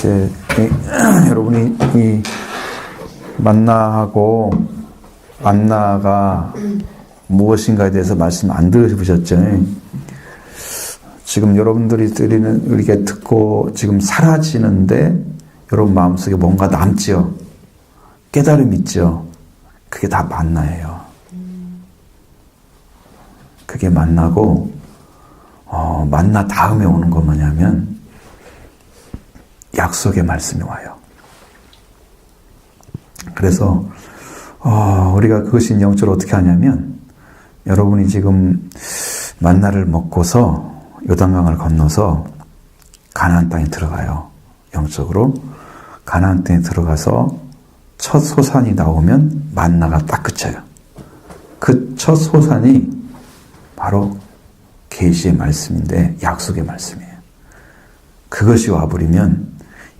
이제 여러분이 이 만나하고 안나가 무엇인가에 대해서 말씀 안 들으셨죠? 지금 여러분들이 우리가 듣고 지금 사라지는데 여러분 마음속에 뭔가 남지요? 깨달음이 있죠? 그게 다 만나예요. 그게 만나고 만나 다음에 오는 건 뭐냐면 약속의 말씀이 와요. 그래서 우리가 그것이 영적으로 어떻게 하냐면 여러분이 지금 만나를 먹고서 요단강을 건너서 가나안 땅에 들어가요. 영적으로 가나안 땅에 들어가서 첫 소산이 나오면 만나가 딱 그쳐요. 그 첫 소산이 바로 계시의 말씀인데 약속의 말씀이에요. 그것이 와버리면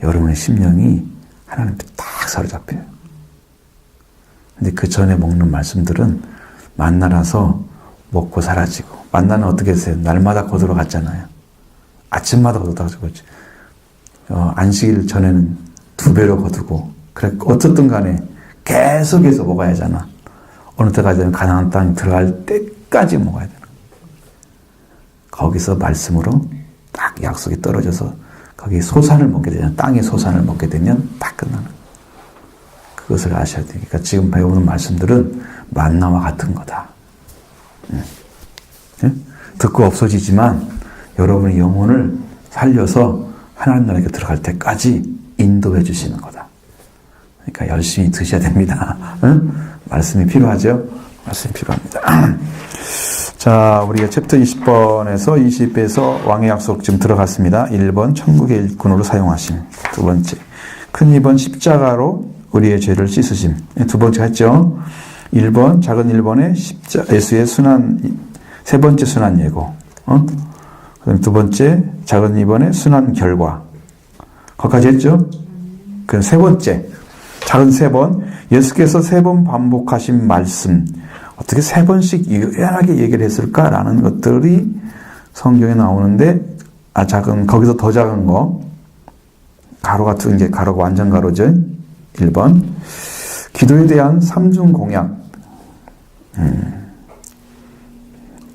여러분의 심령이 하나님께 딱 사로잡혀요. 근데 그 전에 먹는 말씀들은 만나라서 먹고 사라지고, 만나는 어떻게 했어요? 날마다 거두러 갔잖아요. 아침마다 거두다가 안식일 전에는 2배로 거두고, 그래 어쨌든 간에 계속해서 먹어야 하잖아. 어느 때까지 되면 가나안 땅에 들어갈 때까지 먹어야 되는 거예요. 거기서 말씀으로 딱 약속이 떨어져서 거기 소산을 먹게 되면, 땅의 소산을 먹게 되면 딱 끝나는 거예요. 그것을 아셔야 돼요. 그러니까 지금 배우는 말씀들은 만나와 같은 거다. 듣고 없어지지만 여러분의 영혼을 살려서 하나님 나라에 들어갈 때까지 인도해 주시는 거다. 그러니까 열심히 드셔야 됩니다. 말씀이 필요하죠? 말씀이 필요합니다. 자, 우리가 챕터 20번에서 20에서 왕의 약속 지금 들어갔습니다. 1번 천국의 일꾼으로 사용하심. 두 번째 큰 2번 십자가로 우리의 죄를 씻으심. 두 번째 했죠. 1번 작은 1번의 예수의 순환, 세 번째 순환 예고. 그다음 두 번째 작은 2번의 순환 결과. 거기까지 했죠. 그 세 번째 작은 3번 예수께서 3번 반복하신 말씀. 어떻게 3번씩 유연하게 얘기를 했을까라는 것들이 성경에 나오는데, 거기서 더 작은 거, 가로 같은 게 가로가 완전 가로죠. 1번. 기도에 대한 3중 공약.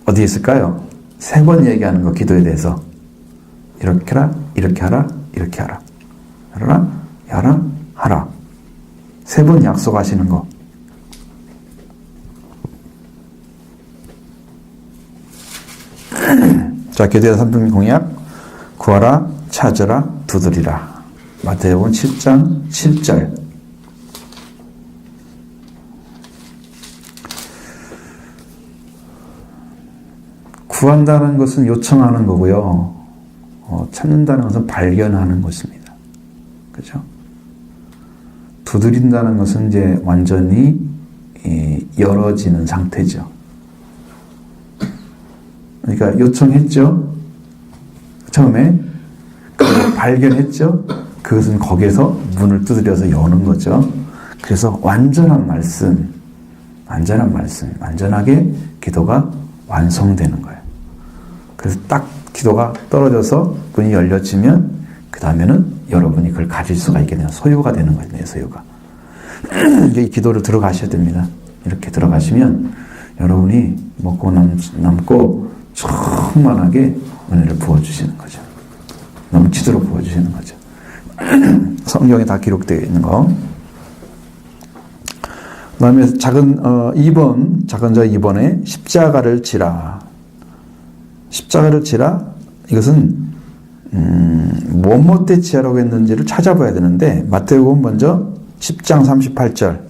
어디에 있을까요? 3번 얘기하는 거, 기도에 대해서. 이렇게 하라, 이렇게 하라, 이렇게 하라. 하라, 하라, 하라. 3번 약속하시는 거. 자, 기도에 대한 3중 공약. 구하라, 찾으라, 두드리라. 마태복음 7장 7절. 구한다는 것은 요청하는 거고요. 찾는다는 것은 발견하는 것입니다. 그죠? 두드린다는 것은 이제 완전히 열어지는 상태죠. 그러니까 요청했죠. 처음에 발견했죠. 그것은 거기에서 문을 두드려서 여는 거죠. 그래서 완전한 말씀, 완전하게 기도가 완성되는 거예요. 그래서 딱 기도가 떨어져서 문이 열려지면 그 다음에는 여러분이 그걸 가질 수가 있게 되는 소유가 되는 거예요. 내 소유가. 이 기도를 들어가셔야 됩니다. 이렇게 들어가시면 여러분이 먹고 남고 충만하게 은혜를 부어주시는 거죠. 넘치도록 부어주시는 거죠. 성경에 다 기록되어 있는 거. 그 다음에 작은 2번, 작은 자 2번에 십자가를 지라. 십자가를 지라. 이것은 무엇 때 지하라고 했는지를 찾아봐야 되는데, 마태복음 먼저 10장 38절.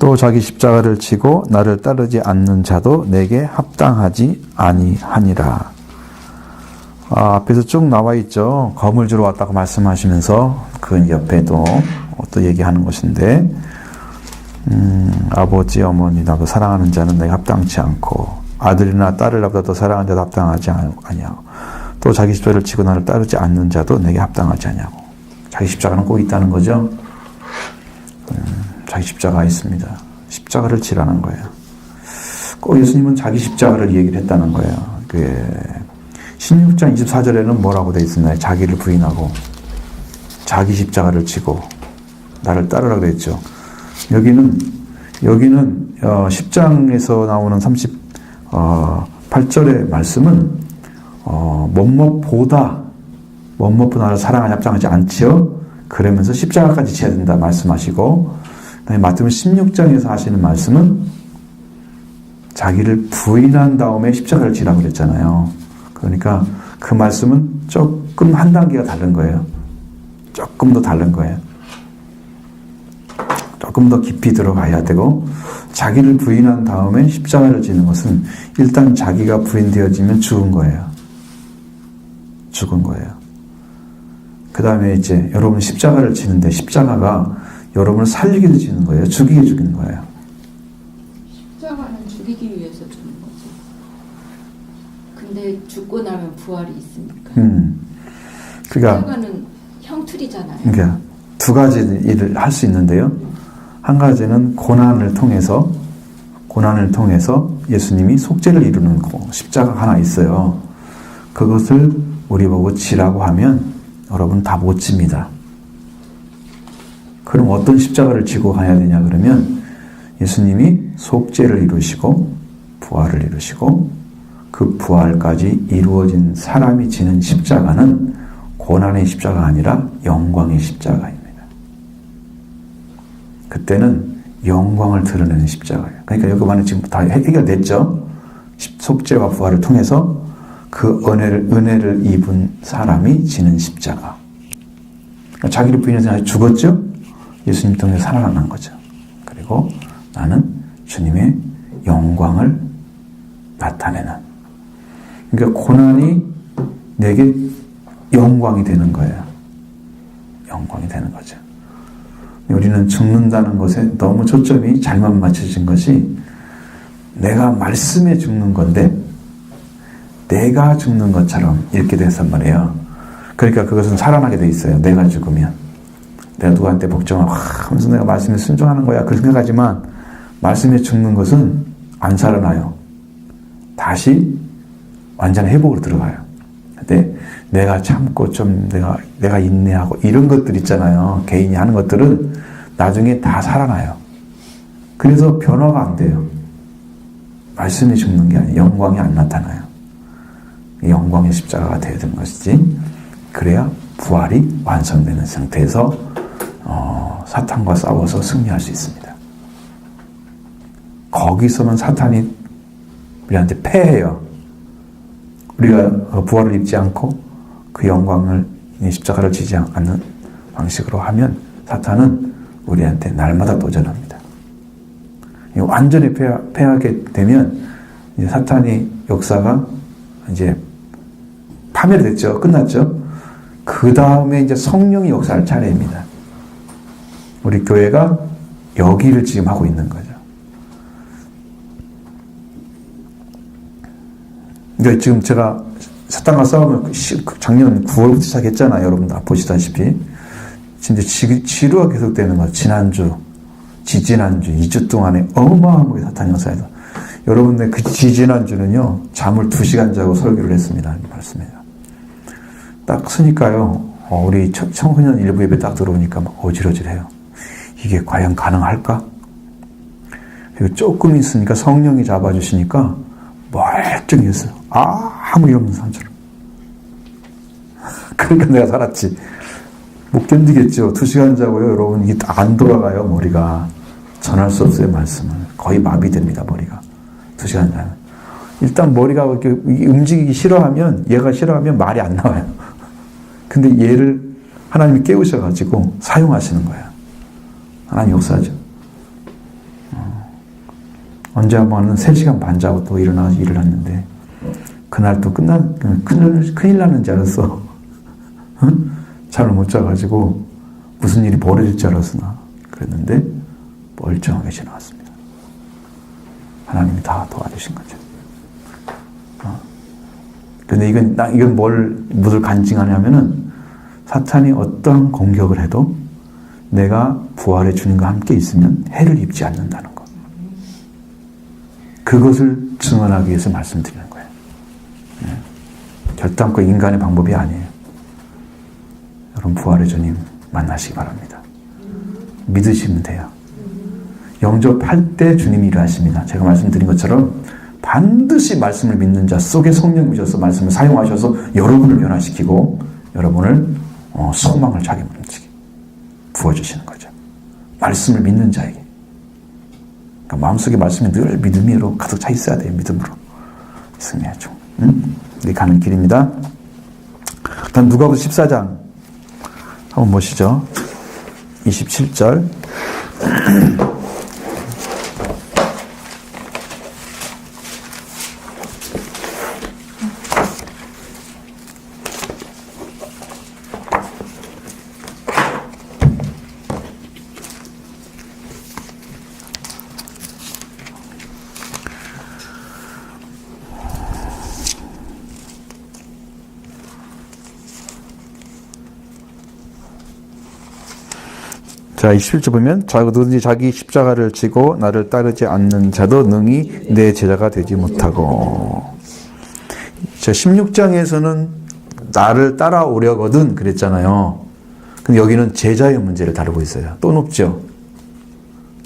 또 자기 십자가를 지고 나를 따르지 않는 자도 내게 합당하지 아니하니라. 앞에서 쭉 나와 있죠. 검을 주러 왔다고 말씀하시면서 그 옆에도 또 얘기하는 것인데, 아버지 어머니 나도 사랑하는 자는 내가 합당치 않고 아들이나 딸을 나보다 더 사랑하는 자도 합당하지 아니하고 또 자기 십자가를 지고 나를 따르지 않는 자도 내게 합당하지 아니하고. 자기 십자가는 꼭 있다는 거죠. 자기 십자가 있습니다. 십자가를 지라는 거예요. 꼭 예수님은 자기 십자가를 얘기를 했다는 거예요. 16장 24절에는 뭐라고 되어 있었나요? 자기를 부인하고 자기 십자가를 지고 나를 따르라 그랬죠. 여기는 10장에서 나오는 38절의 말씀은 뭐뭐보다 나를 사랑하지 합당하지 않지요. 그러면서 십자가까지 지어야 된다 말씀하시고, 마태복음 16장에서 하시는 말씀은 자기를 부인한 다음에 십자가를 지라고 그랬잖아요. 그러니까 그 말씀은 조금 한 단계가 다른 거예요. 조금 더 다른 거예요. 조금 더 깊이 들어가야 되고, 자기를 부인한 다음에 십자가를 지는 것은 일단 자기가 부인되어지면 죽은 거예요. 죽은 거예요. 그 다음에 이제 여러분 십자가를 지는데 십자가가 여러분을 살리기도 지는 거예요? 죽이게 죽이는 거예요? 십자가는 죽이기 위해서 주는 거죠. 근데 죽고 나면 부활이 있으니까. 그러니까 십자가는 형틀이잖아요. 그러니까 두 가지 일을 할 수 있는데요. 한 가지는 고난을 통해서 예수님이 속죄를 이루는 십자가 하나 있어요. 그것을 우리 보고 지라고 하면 여러분 다 못 집니다. 그럼 어떤 십자가를 지고 가야 되냐 그러면 예수님이 속죄를 이루시고 부활을 이루시고 그 부활까지 이루어진 사람이 지는 십자가는 고난의 십자가가 아니라 영광의 십자가입니다. 그때는 영광을 드러내는 십자가예요. 그러니까 여기만은 지금 다 해결됐죠. 속죄와 부활을 통해서 그 은혜를 입은 사람이 지는 십자가. 그러니까 자기를 부인해서 죽었죠. 예수님 때문에 살아난 거죠. 그리고 나는 주님의 영광을 나타내는. 그러니까 고난이 내게 영광이 되는 거예요. 영광이 되는 거죠. 우리는 죽는다는 것에 너무 초점이 잘못 맞춰진 것이 내가 말씀에 죽는 건데 내가 죽는 것처럼 이렇게 돼서 말이에요. 그러니까 그것은 살아나게 돼 있어요. 내가 죽으면. 내가 누구한테 복종하고 하면서 내가 말씀에 순종하는 거야. 그렇게 생각하지만 말씀에 죽는 것은 안 살아나요. 다시 완전히 회복으로 들어가요. 근데 내가 참고 좀 내가 인내하고 이런 것들 있잖아요. 개인이 하는 것들은 나중에 다 살아나요. 그래서 변화가 안 돼요. 말씀이 죽는 게 아니에요. 영광이 안 나타나요. 영광의 십자가가 되어야 되는 것이지. 그래야 부활이 완성되는 상태에서 사탄과 싸워서 승리할 수 있습니다. 거기서는 사탄이 우리한테 패해요. 우리가 부활을 입지 않고 그 영광을 십자가를 지지 않는 방식으로 하면 사탄은 우리한테 날마다 도전합니다. 완전히 패하게 되면 이제 사탄이 역사가 이제 파멸됐죠. 끝났죠. 그 다음에 이제 성령이 역사할 차례입니다. 우리 교회가 여기를 지금 하고 있는 거죠. 그러니까 지금 제가 사탄과 싸움을 작년 9월부터 시작했잖아요. 여러분 다 보시다시피. 진짜 지루가 계속되는 거예요. 지난주, 지지난주, 2주 동안에 어마어마하게 사탄 역사에서. 여러분들 그 지지난주는요, 잠을 2시간 자고 설교를 했습니다. 말씀해요. 딱 서니까요, 우리 청소년 일부 예배 딱 들어오니까 막 어질어질해요. 이게 과연 가능할까? 그리고 조금 있으니까 성령이 잡아주시니까 멀쩡했어요. 아무 일 없는 사람처럼. 그러니까 내가 살았지. 못 견디겠죠. 2시간 자고요, 여러분. 이게 안 돌아가요, 머리가. 전할 수 없어요, 말씀을. 거의 마비됩니다, 머리가. 2시간 자면. 일단 머리가 이렇게 움직이기 싫어하면, 얘가 싫어하면 말이 안 나와요. 근데 얘를 하나님이 깨우셔가지고 사용하시는 거예요. 하나님 역사죠. 언제 한 번은 3시간 반 자고 또 일어나서 일을 했는데, 그날 또 큰일 나는 줄 알았어. 잠을 못 자가지고 무슨 일이 벌어질 줄 알았으나 그랬는데 멀쩡하게 지나왔습니다. 하나님이 다 도와주신 거죠. 근데 이건 무엇을 간증하냐면은 사탄이 어떠한 공격을 해도 내가 부활의 주님과 함께 있으면 해를 입지 않는다는 것. 그것을 증언하기 위해서 말씀드리는 거예요. 결단코 인간의 방법이 아니에요. 여러분 부활의 주님 만나시기 바랍니다. 믿으시면 돼요. 영접할 때 주님이 일하십니다. 제가 말씀드린 것처럼 반드시 말씀을 믿는 자 속에 성령이 오셔서 말씀을 사용하셔서 여러분을 변화시키고 여러분을 소망을 자기 몸치게 부어주시는 거죠. 말씀을 믿는 자에게. 그러니까 마음속에 말씀이 늘 믿음으로 가득 차 있어야 돼요. 믿음으로. 승리하죠. 이게 가는 길입니다. 다음 누가복음 14장 한번 보시죠. 27절. 자, 27절 보면 누구든지 자기 십자가를 지고 나를 따르지 않는 자도 능히 내 제자가 되지 못하고. 자, 16장에서는 나를 따라오려거든 그랬잖아요. 근데 여기는 제자의 문제를 다루고 있어요. 또 높죠.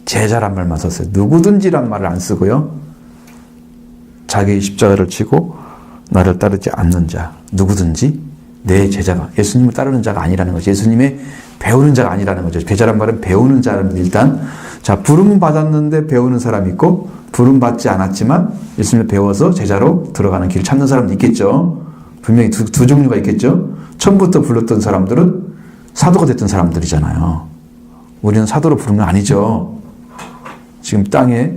제자란 말만 썼어요. 누구든지란 말을 안 쓰고요. 자기 십자가를 지고 나를 따르지 않는 자, 누구든지 내 제자가, 예수님을 따르는 자가 아니라는 거죠. 예수님의 배우는 자가 아니라는 거죠. 제자란 말은 배우는 자는 일단, 자, 부름 받았는데 배우는 사람이 있고, 부름 받지 않았지만 예수님을 배워서 제자로 들어가는 길을 찾는 사람도 있겠죠. 분명히 두 종류가 있겠죠. 처음부터 불렀던 사람들은 사도가 됐던 사람들이잖아요. 우리는 사도로 부른 건 아니죠. 지금 땅에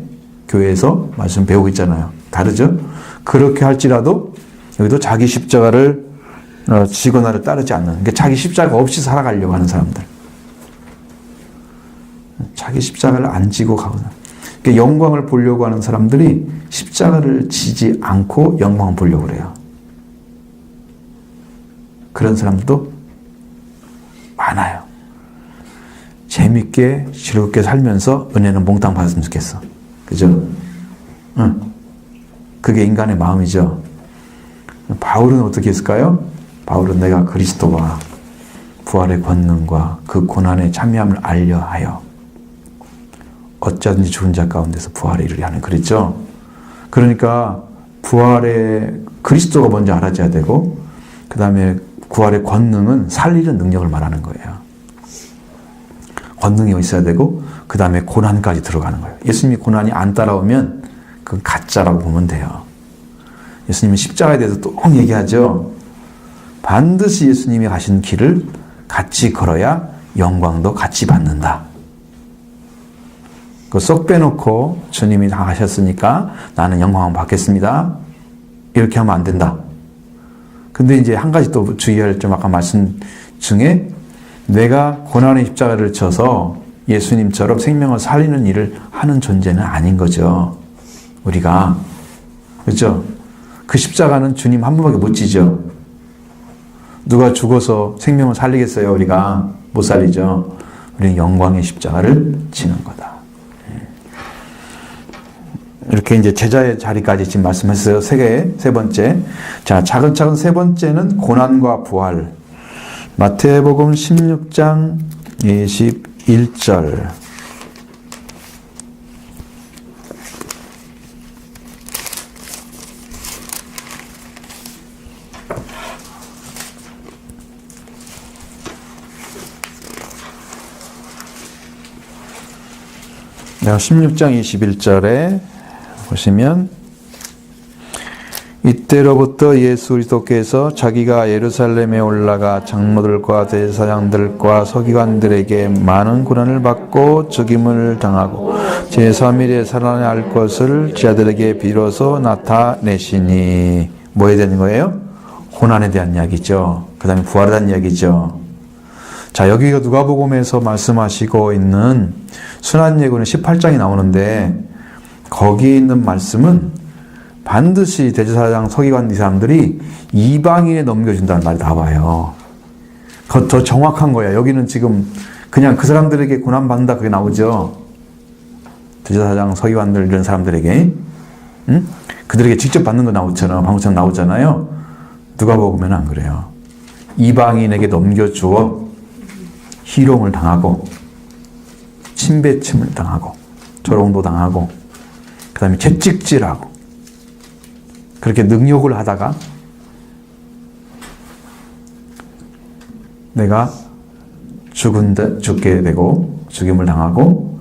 교회에서 말씀 배우고 있잖아요. 다르죠? 그렇게 할지라도 여기도 자기 십자가를 지고 나를 따르지 않는, 그러니까 자기 십자가 없이 살아가려고 하는 사람들. 자기 십자가를 안 지고 가거든. 그러니까 영광을 보려고 하는 사람들이 십자가를 지지 않고 영광을 보려고 그래요. 그런 사람들도 많아요. 재밌게 즐겁게 살면서 은혜는 몽땅 받았으면 좋겠어. 그죠? 응. 그게 인간의 마음이죠. 바울은 어떻게 했을까요? 바울은 내가 그리스도와 부활의 권능과 그 고난에 참여함을 알려 하여 어쩌든지 죽은 자 가운데서 부활에 이르려 하는, 그랬죠? 그러니까 부활의 그리스도가 먼저 알아져야 되고, 그 다음에 부활의 권능은 살리는 능력을 말하는 거예요. 권능이 있어야 되고, 그 다음에 고난까지 들어가는 거예요. 예수님이 고난이 안 따라오면 그건 가짜라고 보면 돼요. 예수님은 십자가에 대해서 또 얘기하죠. 반드시 예수님이 가신 길을 같이 걸어야 영광도 같이 받는다. 그거 쏙 빼놓고 주님이 다 하셨으니까 나는 영광을 받겠습니다. 이렇게 하면 안 된다. 근데 이제 한 가지 또 주의할 점, 아까 말씀 중에 내가 고난의 십자가를 져서 예수님처럼 생명을 살리는 일을 하는 존재는 아닌 거죠. 우리가. 그렇죠? 그 십자가는 주님 한 분밖에 못 지죠. 누가 죽어서 생명을 살리겠어요? 우리가 못 살리죠. 우리는 영광의 십자가를 지는 거다. 이렇게 이제 제자의 자리까지 지금 말씀했어요. 세 번째. 자, 차근차근 세 번째는 고난과 부활. 마태복음 16장 21절. 네, 16장 21절에 보시면 이때로부터 예수 그리스도께서 자기가 예루살렘에 올라가 장로들과 대제사장들과 서기관들에게 많은 고난을 받고 죽임을 당하고 제3일에 살아날 것을 제자들에게 비로소 나타내시니. 뭐에 대한 거예요? 고난에 대한 이야기죠. 그 다음에 부활에 대한 이야기죠. 자, 여기가 누가복음에서 말씀하시고 있는 순환예고는 18장이 나오는데 거기 있는 말씀은 반드시 대제사장 서기관 이 사람들이 이방인에 넘겨준다는 말이 나와요. 더 정확한 거야. 여기는 지금 그냥 그 사람들에게 고난받는다 그게 나오죠. 대제사장 서기관들 이런 사람들에게 응? 그들에게 직접 받는 거 나오잖아요. 방금처럼 나오잖아요. 누가 보면 안 그래요. 이방인에게 넘겨주어 희롱을 당하고 침배침을 당하고 조롱도 당하고 그 다음에 채찍질하고 그렇게 능욕을 하다가 내가 죽게 되고 죽임을 당하고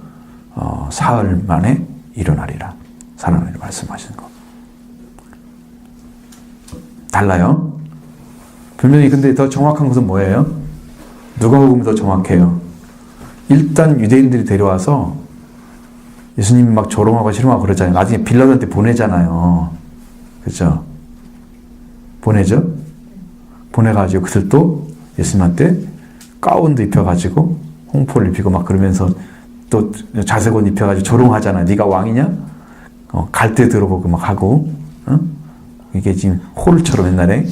사흘 만에 일어나리라. 살아나리라 말씀하시는 거. 달라요. 분명히 근데 더 정확한 것은 뭐예요? 누가복음이 더 정확해요. 일단 유대인들이 데려와서 예수님이 막 조롱하고 실험하고 그러잖아요. 나중에 빌라도한테 보내잖아요. 그렇죠? 보내죠? 보내가지고 그들도 예수님한테 가운도 입혀가지고 홍포를 입히고 막 그러면서 또 자색 옷 입혀가지고 조롱하잖아요. 네가 왕이냐? 갈대 들어보고 막 하고 이게 지금 호를처럼 옛날에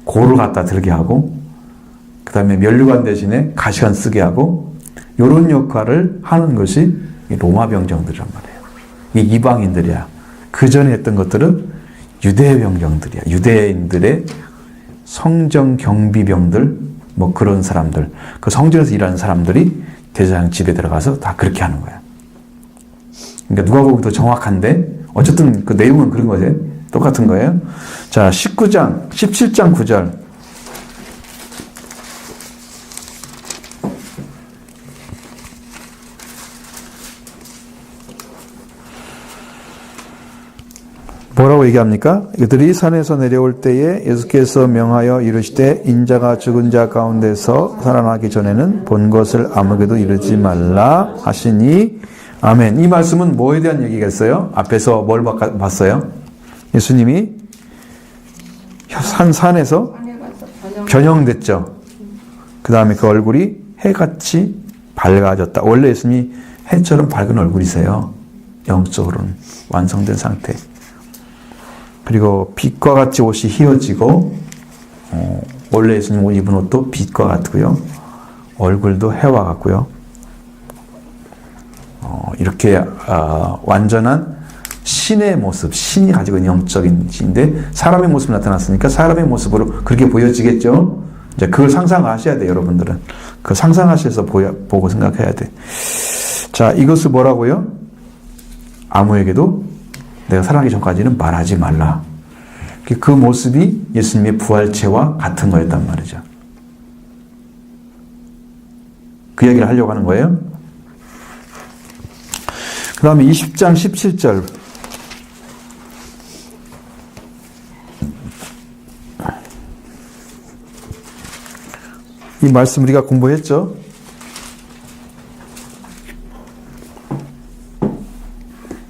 고를 갖다 들게 하고 그 다음에 면류관 대신에 가시관 쓰게 하고 이런 역할을 하는 것이 로마 병정들이란 말이에요. 이 이방인들이야. 그 전에 했던 것들은 유대 병정들이야. 유대인들의 성정 경비병들 뭐 그런 사람들 그 성전에서 일하는 사람들이 대제사장 집에 들어가서 다 그렇게 하는 거야. 그러니까 누가 보면 더 정확한데 어쨌든 그 내용은 그런 거죠. 똑같은 거예요. 자, 17장 9절. 뭐라고 얘기합니까? 그들이 산에서 내려올 때에 예수께서 명하여 이르시되 인자가 죽은 자 가운데서 살아나기 전에는 본 것을 아무에게도 이르지 말라 하시니 아멘. 이 말씀은 뭐에 대한 얘기겠어요? 앞에서 뭘 봤어요? 예수님이 산에서 변형됐죠. 그 다음에 그 얼굴이 해같이 밝아졌다. 원래 예수님이 해처럼 밝은 얼굴이세요. 영적으로는 완성된 상태. 그리고 빛과 같이 옷이 휘어지고 원래 예수님 옷 입은 옷도 빛과 같고요. 얼굴도 해와 같고요. 이렇게 완전한 신의 모습, 신이 가지고 있는 영적인 신인데 사람의 모습이 나타났으니까 사람의 모습으로 그렇게 보여지겠죠. 이제 그걸 상상하셔야 돼요, 여러분들은. 그 상상하셔서 보고 생각해야 돼. 자, 이것을 뭐라고요? 아무에게도 내가 살아나기 전까지는 말하지 말라. 그 모습이 예수님의 부활체와 같은 거였단 말이죠. 그 얘기를 하려고 하는 거예요. 그 다음에 20장 17절. 이 말씀 우리가 공부했죠?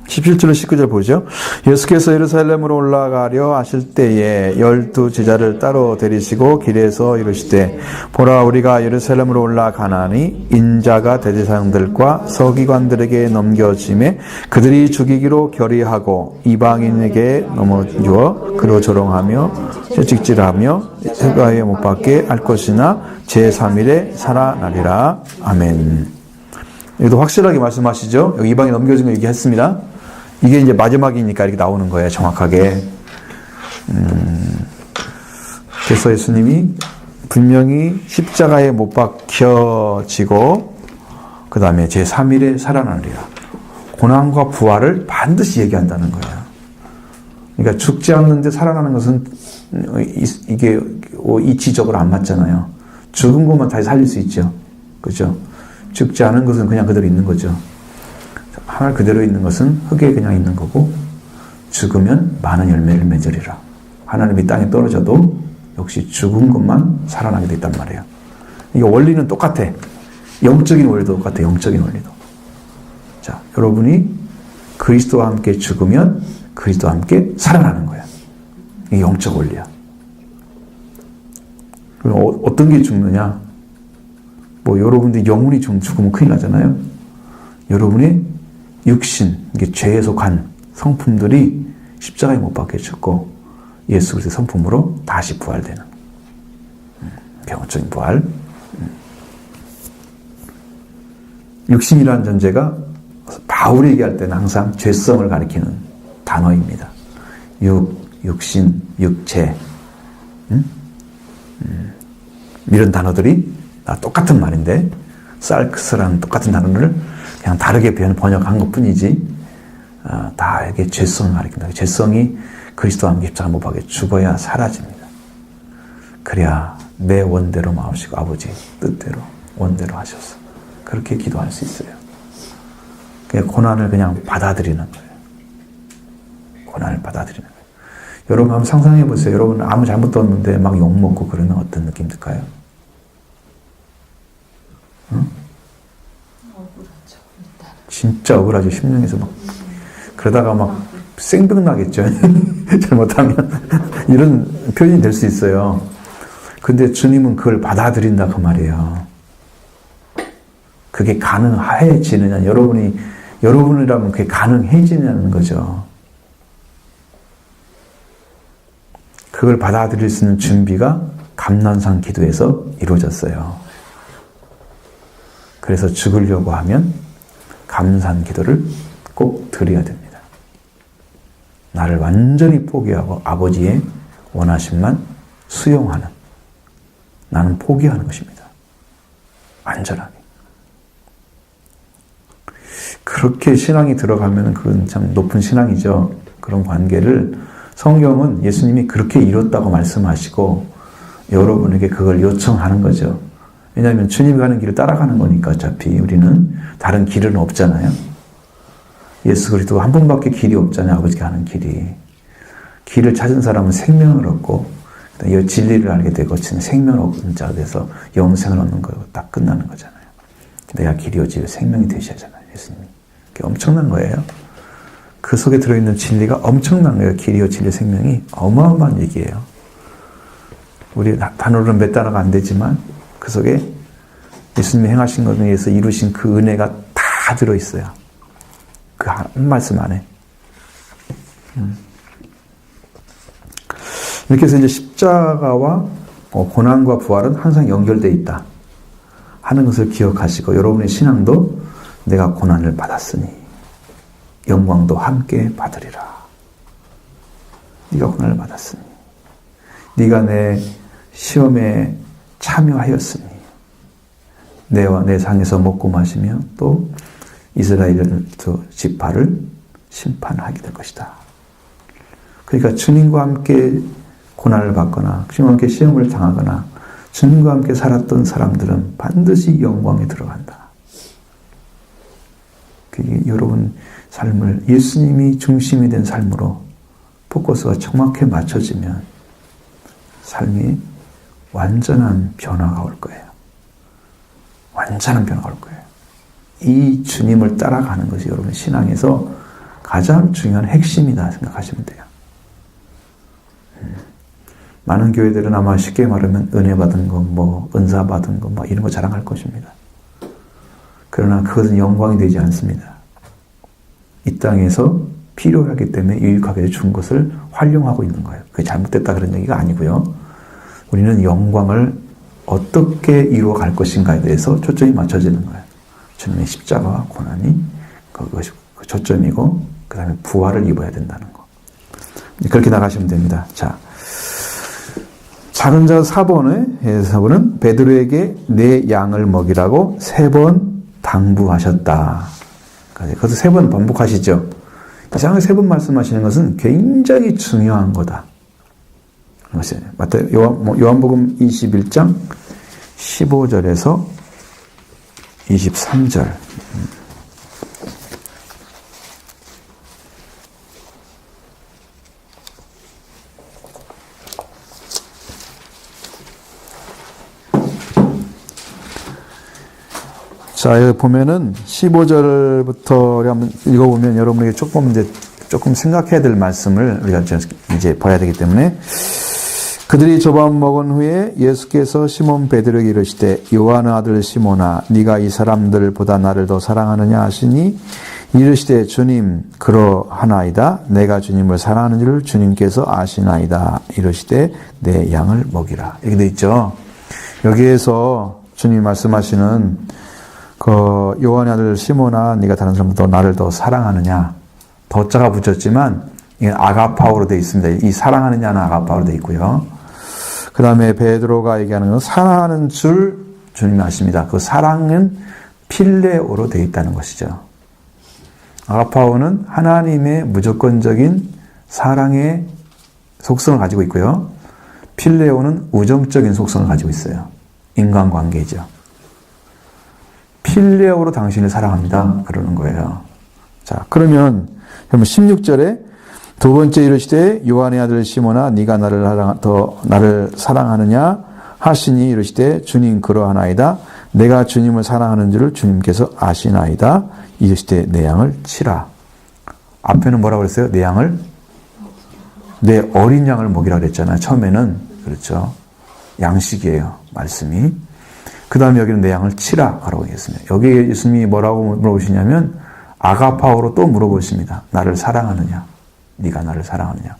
17절로 19절 보죠. 예수께서 예루살렘으로 올라가려 하실 때에 12 제자를 따로 데리시고 길에서 이르시되 보라 우리가 예루살렘으로 올라가나니 인자가 대제사장들과 서기관들에게 넘겨짐에 그들이 죽이기로 결의하고 이방인에게 넘어주어 그로 조롱하며 채찍질하며 쇠가에 못 박게 할 것이나 제3일에 살아나리라. 아멘. 여기도 확실하게 말씀하시죠. 여기 이방인 넘겨준 거 얘기했습니다. 이게 이제 마지막이니까 이렇게 나오는 거예요, 정확하게. 그래서 예수님이 분명히 십자가에 못 박혀지고, 그 다음에 제3일에 살아나리라. 고난과 부활을 반드시 얘기한다는 거예요. 그러니까 죽지 않는데 살아나는 것은 이게 이치적으로 안 맞잖아요. 죽은 것만 다시 살릴 수 있죠. 그죠? 죽지 않은 것은 그냥 그대로 있는 거죠. 하늘 그대로 있는 것은 흙에 그냥 있는 거고 죽으면 많은 열매를 맺으리라. 하나님이 땅에 떨어져도 역시 죽은 것만 살아나게 됐단 말이에요. 이게 원리는 똑같아. 영적인 원리도 똑같아. 영적인 원리도. 자, 여러분이 그리스도와 함께 죽으면 그리스도와 함께 살아나는 거야. 이게 영적 원리야. 그럼 어떤 게 죽느냐? 뭐 여러분들이 영혼이 좀 죽으면 큰일 나잖아요. 여러분의 육신, 이게 죄에 속한 성품들이 십자가에 못 박혀 죽고 예수 그리스도의 성품으로 다시 부활되는 병원적인 부활. 육신이라는 존재가 바울이 얘기할 때는 항상 죄성을 가리키는 단어입니다. 육신, 육체, 이런 단어들이 다 똑같은 말인데 살크스라는 똑같은 단어를 그냥 다르게 번역한 것뿐이지 다 이게 죄성을 가리킨다. 죄성이 그리스도와 함께 십자가 못 박혀 죽어야 사라집니다. 그래야 내 원대로 마음시고 아버지 뜻대로 원대로 하셔서 그렇게 기도할 수 있어요. 그냥 고난을 그냥 받아들이는 거예요. 고난을 받아들이는 거예요. 여러분 한번 상상해 보세요. 여러분 아무 잘못도 없는데 막 욕먹고 그러면 어떤 느낌 들까요? 응? 억울하죠. 일단. 진짜 억울하죠. 심령에서 막 그러다가 막 생병나겠죠. 잘못하면 이런 표현이 될 수 있어요. 근데 주님은 그걸 받아들인다 그 말이에요. 그게 가능해지느냐, 여러분이라면 그게 가능해지냐는 거죠. 그걸 받아들일 수 있는 준비가 감난산 기도에서 이루어졌어요. 그래서 죽으려고 하면 감산 기도를 꼭 드려야 됩니다. 나를 완전히 포기하고 아버지의 원하심만 수용하는, 나는 포기하는 것입니다. 완전하게. 그렇게 신앙이 들어가면 그건 참 높은 신앙이죠. 그런 관계를 성경은 예수님이 그렇게 이뤘다고 말씀하시고 여러분에게 그걸 요청하는 거죠. 왜냐하면 주님 가는 길을 따라가는 거니까 어차피 우리는 다른 길은 없잖아요. 예수 그리스도 한 분밖에 길이 없잖아요. 아버지가 하는 길이. 길을 찾은 사람은 생명을 얻고 이 진리를 알게 되고 생명을 얻는 자가 돼서 영생을 얻는 거고 딱 끝나는 거잖아요. 내가 길이요 진리 생명이 되셔야잖아요. 예수님이. 그게 엄청난 거예요. 그 속에 들어있는 진리가 엄청난 거예요. 길이요 진리 생명이 어마어마한 얘기예요. 우리 단어로는 몇 단어가 안 되지만 그 속에 예수님이 행하신 것에 의해서 이루신 그 은혜가 다 들어있어요. 그 한 말씀 안에. 이렇게 해서 이제 십자가와 고난과 부활은 항상 연결되어 있다 하는 것을 기억하시고 여러분의 신앙도 내가 고난을 받았으니 영광도 함께 받으리라. 네가 고난을 받았으니 네가 내 시험에 참여하였으니 내와 내 상에서 먹고 마시며 또 이스라엘 지파를 심판하게 될 것이다. 그러니까 주님과 함께 고난을 받거나 주님과 함께 시험을 당하거나 주님과 함께 살았던 사람들은 반드시 영광에 들어간다. 그게 여러분 삶을 예수님이 중심이 된 삶으로 포커스가 정확히 맞춰지면 삶이 완전한 변화가 올 거예요. 완전한 변화가 올 거예요. 이 주님을 따라가는 것이 여러분 신앙에서 가장 중요한 핵심이다 생각하시면 돼요. 많은 교회들은 아마 쉽게 말하면 은혜 받은 거, 은사 받은 거, 이런 거 자랑할 것입니다. 그러나 그것은 영광이 되지 않습니다. 이 땅에서 필요하기 때문에 유익하게 준 것을 활용하고 있는 거예요. 그게 잘못됐다 그런 얘기가 아니고요. 우리는 영광을 어떻게 이루어 갈 것인가에 대해서 초점이 맞춰지는 거예요. 주님의 십자가와 고난이 그것이 초점이고 그 다음에 부활을 입어야 된다는 거. 그렇게 나가시면 됩니다. 자, 작은 자 4번은 베드로에게 내 양을 먹이라고 3번 당부하셨다. 그것을 3번 반복하시죠. 이상하게 3번 말씀하시는 것은 굉장히 중요한 거다. 요한복음 21장 15절에서 23절. 자, 여기 보면은 15절부터 한번 읽어보면 여러분에게 조금 생각해야 될 말씀을 우리가 이제 봐야 되기 때문에 그들이 저밥 먹은 후에 예수께서 시몬 베드로에게 이르시되 요한의 아들 시몬아 네가 이 사람들보다 나를 더 사랑하느냐 하시니 이르시되 주님 그러하나이다. 내가 주님을 사랑하는 줄 주님께서 아시나이다. 이르시되 내 양을 먹이라. 이렇게 돼 있죠. 여기에서 주님이 말씀하시는 그 요한의 아들 시몬아, 네가 다른 사람보다 나를 더 사랑하느냐. 더자가 붙였지만 이게 아가파오로 되어 있습니다. 이 사랑하느냐는 아가파오로 되어 있고요. 그 다음에 베드로가 얘기하는 건 사랑하는 줄 주님이 아십니다. 그 사랑은 필레오로 되어 있다는 것이죠. 아가파오는 하나님의 무조건적인 사랑의 속성을 가지고 있고요. 필레오는 우정적인 속성을 가지고 있어요. 인간관계죠. 필레오로 당신을 사랑합니다. 그러는 거예요. 자, 그러면 16절에 두 번째 이르시되 요한의 아들 시몬아 네가 나를 사랑하느냐 하시니 이르시되 주님 그러하나이다. 내가 주님을 사랑하는 줄을 주님께서 아시나이다. 이르시되 내 양을 치라. 앞에는 뭐라고 그랬어요? 내 양을, 내 어린 양을 먹이라 그랬잖아요. 처음에는. 그렇죠. 양식이에요. 말씀이. 그 다음에 여기는 내 양을 치라 라고 했습니다. 여기 예수님이 뭐라고 물어보시냐면 아가파오로 또 물어보십니다. 나를 사랑하느냐? 네가 나를 사랑하느냐?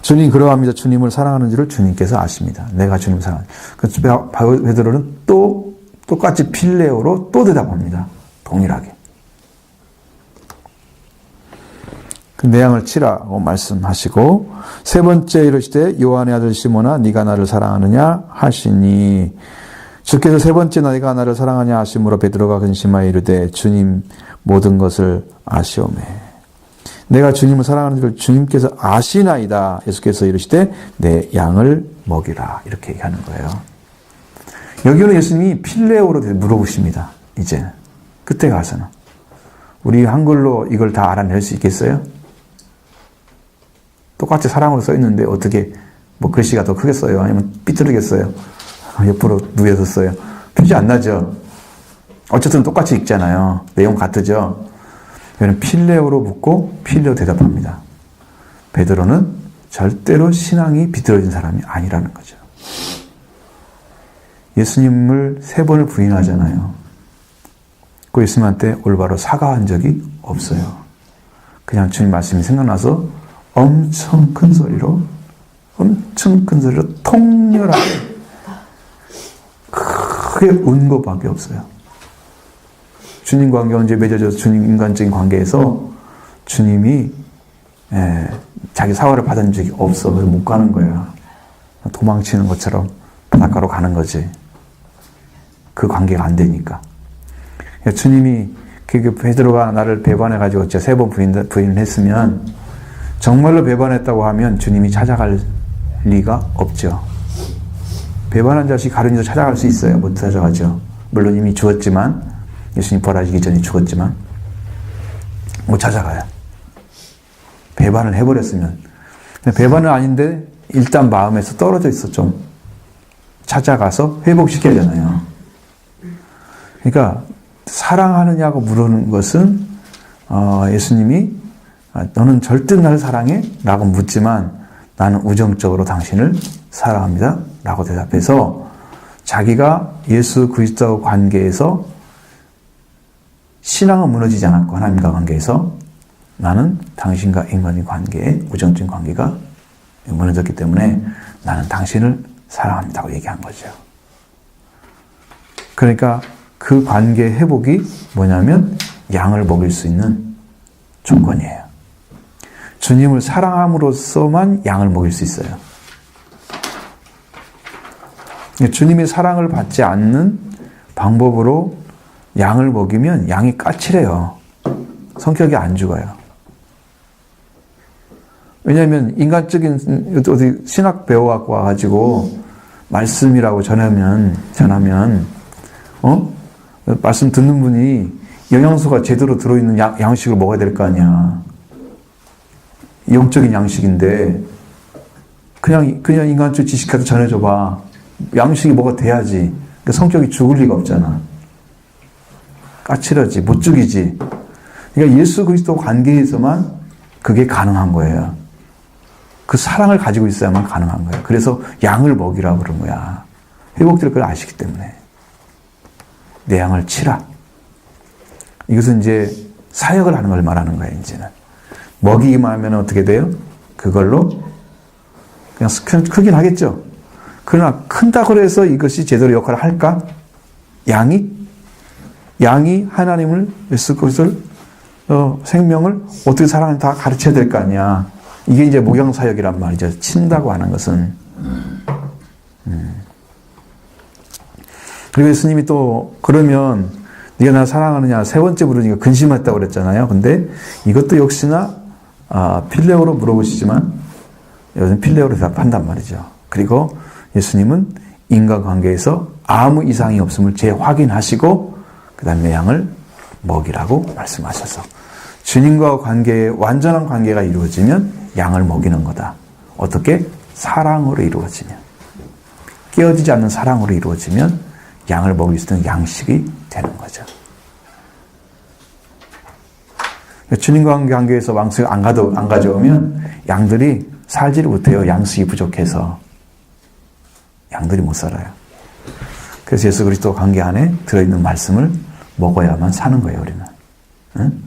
주님 그러합니다. 주님을 사랑하는 줄을 주님께서 아십니다. 내가 주님을 사랑하느냐. 그래서 베드로는 또 똑같이 필레오로 또 대답합니다. 동일하게. 내 양을 치라고 말씀하시고 세 번째 이르시되 요한의 아들 시몬아 네가 나를 사랑하느냐 하시니 주께서 세 번째 네가 나를 사랑하냐 하심으로 베드로가 근심하여 이르되 주님 모든 것을 아시오매. 내가 주님을 사랑하는 줄 주님께서 아시나이다. 예수께서 이르시되 내 양을 먹이라. 이렇게 얘기하는 거예요. 여기는 예수님이 필레오로 물어보십니다. 이제 끝에 가서는. 우리 한글로 이걸 다 알아낼 수 있겠어요? 똑같이 사랑으로 써 있는데 어떻게 뭐 글씨가 더 크게 써요? 아니면 삐뚤게 옆으로 누워서 써요? 표시 안 나죠? 어쨌든 똑같이 읽잖아요. 내용 같으죠? 여기는 필레오로 묻고 필레오 대답합니다. 베드로는 절대로 신앙이 비뚤어진 사람이 아니라는 거죠. 예수님을 3번을 부인하잖아요. 그 예수님한테 올바로 사과한 적이 없어요. 그냥 주님 말씀이 생각나서 엄청 큰 소리로 통렬하게 크게 운 것밖에 없어요. 주님과 관계 언제 맺어져서 주님 인간적인 관계에서 주님이 자기 사과를 받은 적이 없어. 그래서 못 가는 거예요. 도망치는 것처럼 바닷가로 가는 거지. 그 관계가 안 되니까. 주님이 베드로가 나를 배반해가지고 진짜 3번 부인을 했으면 정말로 배반했다고 하면 주님이 찾아갈 리가 없죠. 배반한 자식이 가룟이도 찾아갈 수 있어요. 못 찾아가죠. 물론 이미 죽었지만 예수님 벌하시기 전에 죽었지만 못 찾아가요. 배반을 해버렸으면. 배반은 아닌데 일단 마음에서 떨어져 있어. 좀 찾아가서 회복시켜야 되잖아요. 그러니까 사랑하느냐고 물어는 것은 예수님이 너는 절대 나를 사랑해? 라고 묻지만 나는 우정적으로 당신을 사랑합니다. 라고 대답해서 자기가 예수 그리스도 관계에서 신앙은 무너지지 않았고 하나님과 관계에서 나는 당신과 인간의 관계에 우정적인 관계가 무너졌기 때문에 나는 당신을 사랑합니다고 얘기한 거죠. 그러니까 그 관계 회복이 뭐냐면 양을 먹일 수 있는 조건이에요. 주님을 사랑함으로써만 양을 먹일 수 있어요. 주님의 사랑을 받지 않는 방법으로 양을 먹이면 양이 까칠해요. 성격이 안 좋아요. 왜냐하면 인간적인 어디 신학 배워갖고 와가지고 말씀이라고 전하면 말씀 듣는 분이 영양소가 제대로 들어있는 양식을 먹어야 될 거 아니야. 영적인 양식인데 그냥 인간적 지식까지 전해줘봐. 양식이 뭐가 돼야지. 그러니까 성격이 죽을 리가 없잖아. 까칠하지, 못 죽이지. 그러니까 예수 그리스도 관계에서만 그게 가능한 거예요. 그 사랑을 가지고 있어야만 가능한 거예요. 그래서 양을 먹이라고 그런 거야. 회복될 걸 아시기 때문에. 내 양을 치라. 이것은 이제 사역을 하는 걸 말하는 거예요, 이제는. 먹이기만 하면 어떻게 돼요? 그걸로 그냥 크긴 하겠죠. 그러나 큰다고 해서 이것이 제대로 역할을 할까? 양이 하나님을 예수 그리스도를 생명을 어떻게 사랑하는지 다 가르쳐야 될 거 아니야. 이게 이제 목양사역이란 말이죠. 친다고 하는 것은. 그리고 예수님이 또 그러면 네가 나 사랑하느냐 세 번째 물으니까 근심했다고 그랬잖아요. 근데 이것도 역시나 필레오로 물어보시지만 요즘 필레오로 대답한단 말이죠. 그리고 예수님은 인간관계에서 아무 이상이 없음을 재확인하시고 그 다음에 양을 먹이라고 말씀하셔서 주님과 완전한 관계가 이루어지면 양을 먹이는 거다. 어떻게? 사랑으로 이루어지면. 깨어지지 않는 사랑으로 이루어지면 양을 먹일 수 있는 양식이 되는 거죠. 주님과 관계에서 왕수가 안 가져오면 양들이 살지를 못해요. 양식이 부족해서. 양들이 못 살아요. 그래서 예수 그리스도 관계 안에 들어있는 말씀을 먹어야만 사는 거예요, 우리는. 응?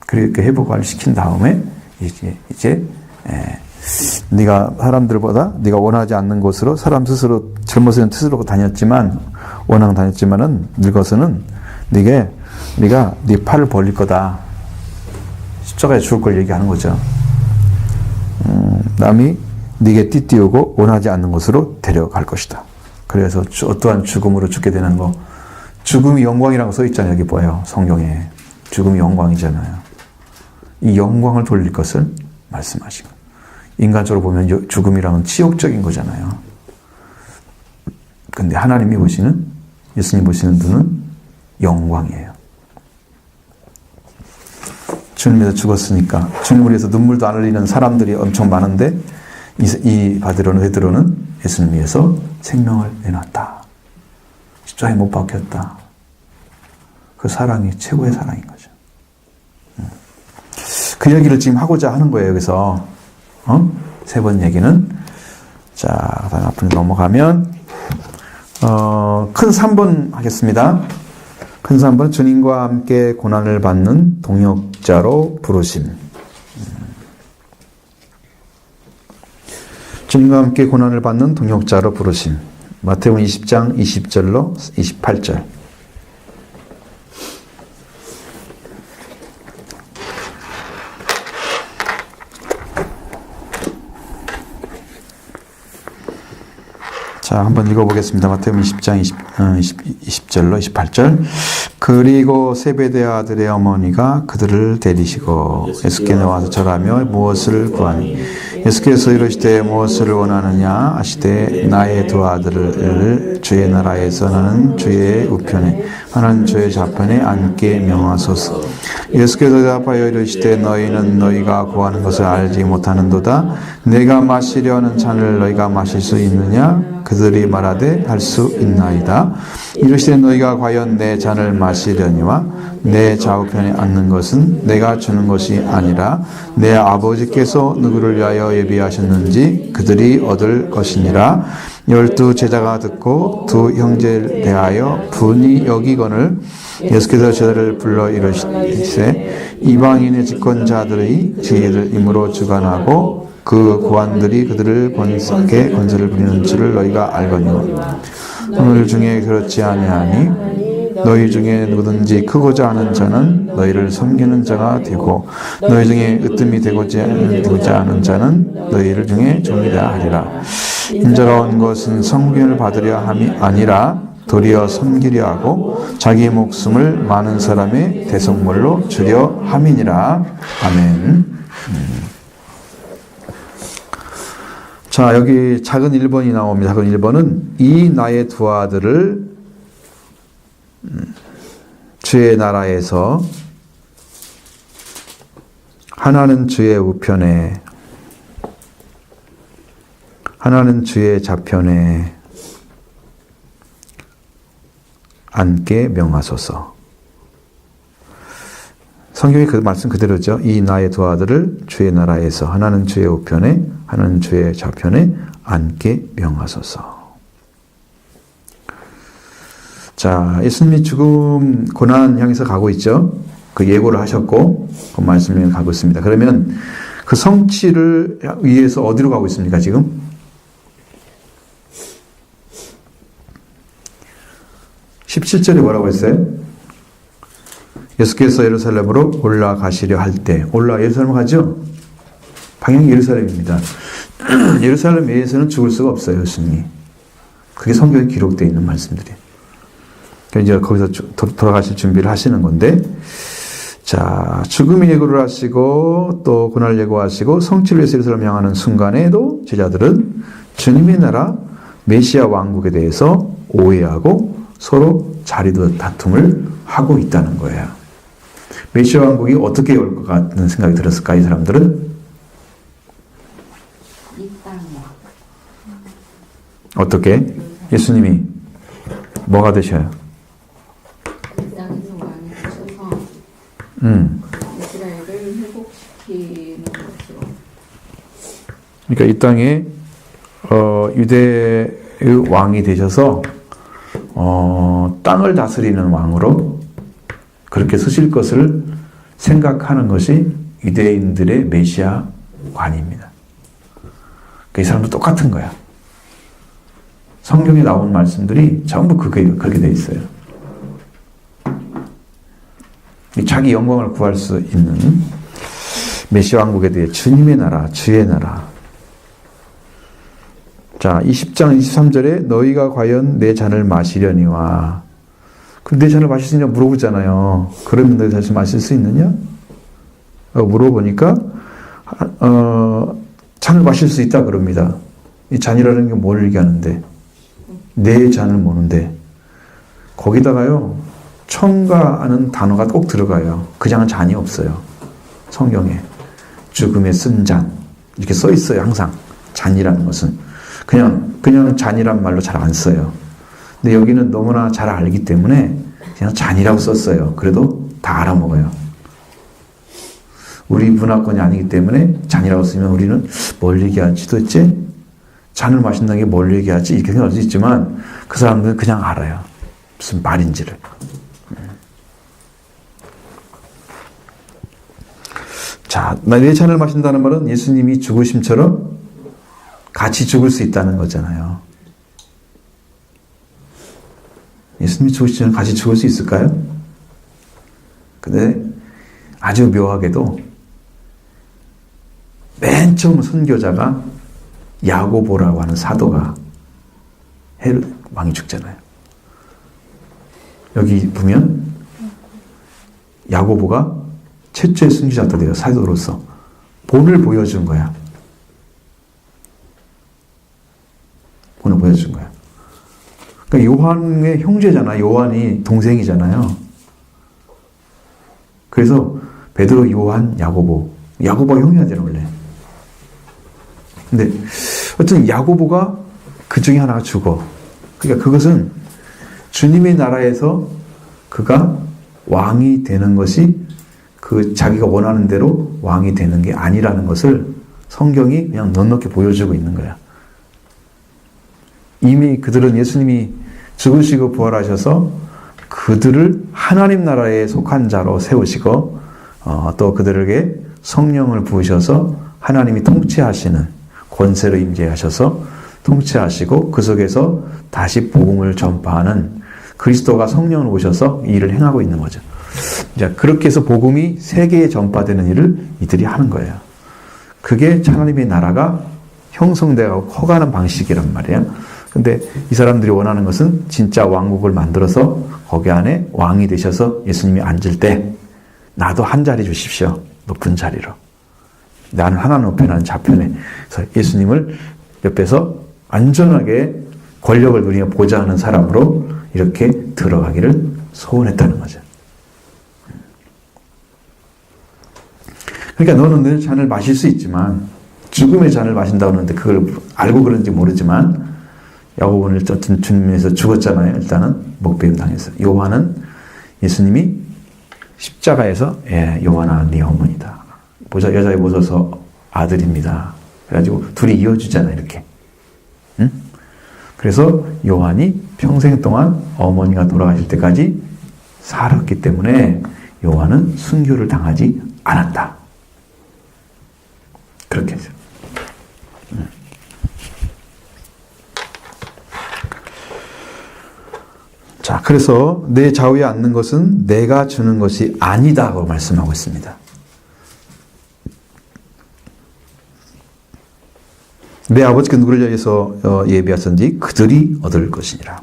그렇게 회복을 시킨 다음에 이제 네가 사람들보다 네가 원하지 않는 곳으로 사람 스스로 젊어서는 스스로 다녔지만 원하는 다녔지만은 늙어서는 네가 네 팔을 벌릴 거다. 십자가에 죽을 걸 얘기하는 거죠. 남이 네게 띠띠우고 원하지 않는 곳으로 데려갈 것이다. 그래서 어떠한 죽음으로 죽게 되는 거. 죽음이 영광이라고 써 있잖아요. 여기 보여요. 성경에. 죽음이 영광이잖아요. 이 영광을 돌릴 것을 말씀하시고. 인간적으로 보면 죽음이랑은 치욕적인 거잖아요. 근데 하나님이 보시는, 예수님 보시는 눈은 영광이에요. 주님에서 죽었으니까 주님을 위해서 눈물도 안 흘리는 사람들이 엄청 많은데 이 베드로는 예수님 위해서 생명을 내놨다. 십자가에 못 박혔다. 그 사랑이 최고의 사랑인 거죠. 그 얘기를 지금 하고자 하는 거예요. 여기서 세 번 얘기는 자, 그다음 앞으로 넘어가면 큰 3번 하겠습니다. 큰 3번 주님과 함께 고난을 받는 동역자로 부르심. 주님과 함께 고난을 받는 동역자로 부르심. 마태복음 20장 20절로 28절. 자, 한번 읽어보겠습니다. 마태복음 20장 20절로 28절. 그리고 세베대 아들의 어머니가 그들을 데리시고 예수께 나와서 절하며 무엇을 구하니 예수께서 이르시되 무엇을 원하느냐 하시되 나의 두 아들을 주의 나라에서 나는 주의 우편에 하나는 주의 좌편에 앉게 명하소서. 예수께서 대답하여 이르시되 너희는 너희가 구하는 것을 알지 못하는도다. 내가 마시려는 잔을 너희가 마실 수 있느냐? 그들이 말하되 할 수 있나이다. 이르시되 너희가 과연 내 잔을 마시려니와 내 좌우편에 앉는 것은 내가 주는 것이 아니라 내 아버지께서 누구를 위하여 예비하셨는지 그들이 얻을 것이니라. 12 제자가 듣고 두 형제를 대하여 분이 여기거늘 예수께서 저들을 불러 이르시되 이방인의 집권자들의 지혜를 힘으로 주관하고 그 고관들이 그들을 권세게 권세를 부리는 줄을 너희가 알거니와 오늘 중에 그렇지 아니하니 너희 중에 누구든지 크고자 하는 자는 너희를 섬기는 자가 되고 너희 중에 으뜸이 되고자 하는 자는 너희를 중에 종이 되라 하리라. 인자가 온 것은 섬김을 받으려 함이 아니라 도리어 섬기려 하고 자기의 목숨을 많은 사람의 대속물로 주려 함이니라. 아멘. 자, 여기 작은 1번이 나옵니다. 작은 1번은 이 나의 두 아들을 주의 나라에서 하나는 주의 우편에 하나는 주의 좌편에 앉게 명하소서. 성경이 그 말씀 그대로죠. 이 나의 두 아들을 주의 나라에서 하나는 주의 우편에 하나는 주의 좌편에 앉게 명하소서. 자, 예수님이 죽음 고난 향해서 가고 있죠. 그 예고를 하셨고 그 말씀을 가고 있습니다. 그러면 그 성취를 위해서 어디로 가고 있습니까, 지금? 17절에 뭐라고 했어요? 예수께서 예루살렘으로 올라가시려 할 때, 예루살렘 가죠? 방향이 예루살렘입니다. 예루살렘 외에서는 죽을 수가 없어요, 예수님이. 그게 성경에 기록되어 있는 말씀들이에요. 이제 거기서 돌아가실 준비를 하시는 건데, 자, 죽음의 예고를 하시고 또 고난을 예고하시고 성취를 위해서 예루살렘 향하는 순간에도 제자들은 주님의 나라 메시아 왕국에 대해서 오해하고 서로 자리도 다툼을 하고 있다는 거예요. 메시아 왕국이 어떻게 올 것 같은 생각이 들었을까, 이 사람들은? 이 땅에 어떻게? 예수님이 뭐가 되셔요? 이 땅에서 왕이 되셔서 이스라엘을 회복시키는 것으로. 그러니까 이 땅에 유대의 왕이 되셔서 땅을 다스리는 왕으로 그렇게 서실 것을 생각하는 것이 유대인들의 메시아 관입니다. 이 사람도 똑같은 거야. 성경에 나온 말씀들이 전부 그렇게 돼 있어요. 자기 영광을 구할 수 있는 메시아 왕국에 대해 주님의 나라, 주의 나라. 자, 20장 23절에 너희가 과연 내 잔을 마시려니와. 그럼 내 잔을 마실 수 있냐 물어보잖아요. 그러면 너희 다시 마실 수 있느냐? 물어보니까 잔을 마실 수 있다 그럽니다. 이 잔이라는 게 뭘 얘기하는데? 내 잔을 모는데 거기다가요 첨가하는 단어가 꼭 들어가요. 그냥 잔이 없어요. 성경에 죽음의 쓴 잔 이렇게 써 있어요. 항상 잔이라는 것은 그냥 잔이란 말로 잘 안 써요. 근데 여기는 너무나 잘 알기 때문에 그냥 잔이라고 썼어요. 그래도 다 알아먹어요. 우리 문화권이 아니기 때문에 잔이라고 쓰면 우리는 뭘 얘기하지 도대체? 잔을 마신다는 게 뭘 얘기하지? 이렇게 생각할 수 있지만 그 사람들은 그냥 알아요. 무슨 말인지를. 자, 내 잔을 마신다는 말은 예수님이 죽으심처럼 같이 죽을 수 있다는 거잖아요. 예수님이 죽으시면 같이 죽을 수 있을까요? 근데 아주 묘하게도 맨 처음 선교자가 야고보라고 하는 사도가 왕이 죽잖아요. 여기 보면 야고보가 최초의 선교자가 돼요. 사도로서 본을 보여준 거야. 본을 보여준 거야. 그러니까 요한의 형제잖아. 요한이 동생이잖아요. 그래서 베드로, 요한, 야고보가 형이야 되는 원래. 근데 어쨌든 야고보가 그 중에 하나가 죽어. 그러니까 그것은 주님의 나라에서 그가 왕이 되는 것이 그 자기가 원하는 대로 왕이 되는 게 아니라는 것을 성경이 그냥 넉넉히 보여주고 있는 거야. 이미 그들은 예수님이 죽으시고 부활하셔서 그들을 하나님 나라에 속한 자로 세우시고 또 그들에게 성령을 부으셔서 하나님이 통치하시는 권세로 임재하셔서 통치하시고 그 속에서 다시 복음을 전파하는 그리스도가 성령을 오셔서 이 일을 행하고 있는 거죠. 자, 그렇게 해서 복음이 세계에 전파되는 일을 이들이 하는 거예요. 그게 하나님의 나라가 형성되고 커가는 방식이란 말이에요. 근데 이 사람들이 원하는 것은 진짜 왕국을 만들어서 거기 안에 왕이 되셔서 예수님이 앉을 때 나도 한 자리 주십시오. 높은 자리로. 나는 하나 높여 나는 좌편에. 그래서 예수님을 옆에서 안전하게 권력을 누리며 보좌하는 사람으로 이렇게 들어가기를 소원했다는 거죠. 그러니까 너는 늘 잔을 마실 수 있지만 죽음의 잔을 마신다고 하는데 그걸 알고 그런지 모르지만 야고보는 어떤 주님에서 죽었잖아요. 일단은 목배임 당해서. 요한은 예수님이 십자가에서 요한아 네 어머니다. 여자에 모셔서 아들입니다. 그래가지고 둘이 이어주잖아요. 이렇게. 응? 그래서 요한이 평생 동안 어머니가 돌아가실 때까지 살았기 때문에 요한은 순교를 당하지 않았다. 그렇게 해서. 자, 그래서 내 좌우에 앉는 것은 내가 주는 것이 아니다고 말씀하고 있습니다. 내 아버지께 누구를 위해서 예비하셨는지 그들이 얻을 것이니라.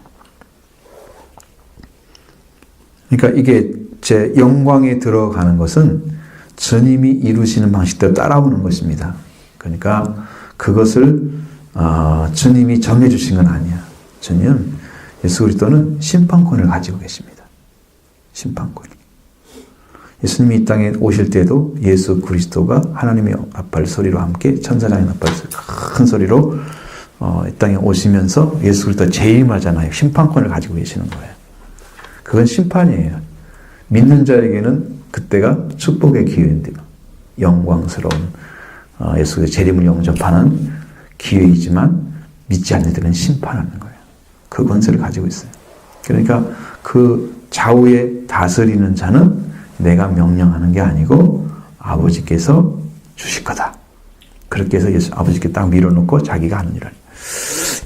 그러니까 이게 제 영광에 들어가는 것은 주님이 이루시는 방식대로 따라오는 것입니다. 그러니까 그것을 주님이 정해주신 건 아니야. 주님은 예수 그리스도는 심판권을 가지고 계십니다. 심판권. 예수님이 이 땅에 오실 때도 예수 그리스도가 하나님의 나팔 소리로 함께 천사장의 나팔 소리 큰 소리로 이 땅에 오시면서 예수 그리스도 재임하잖아요. 심판권을 가지고 계시는 거예요. 그건 심판이에요. 믿는 자에게는 그때가 축복의 기회인데 영광스러운 예수 그리스도의 재림을 영접하는 기회이지만 믿지 않는 데는 심판하는 거예요. 그 권세를 가지고 있어요. 그러니까 그 좌우에 다스리는 자는 내가 명령하는 게 아니고 아버지께서 주실 거다. 그렇게 해서 아버지께 딱 밀어놓고 자기가 하는 일을.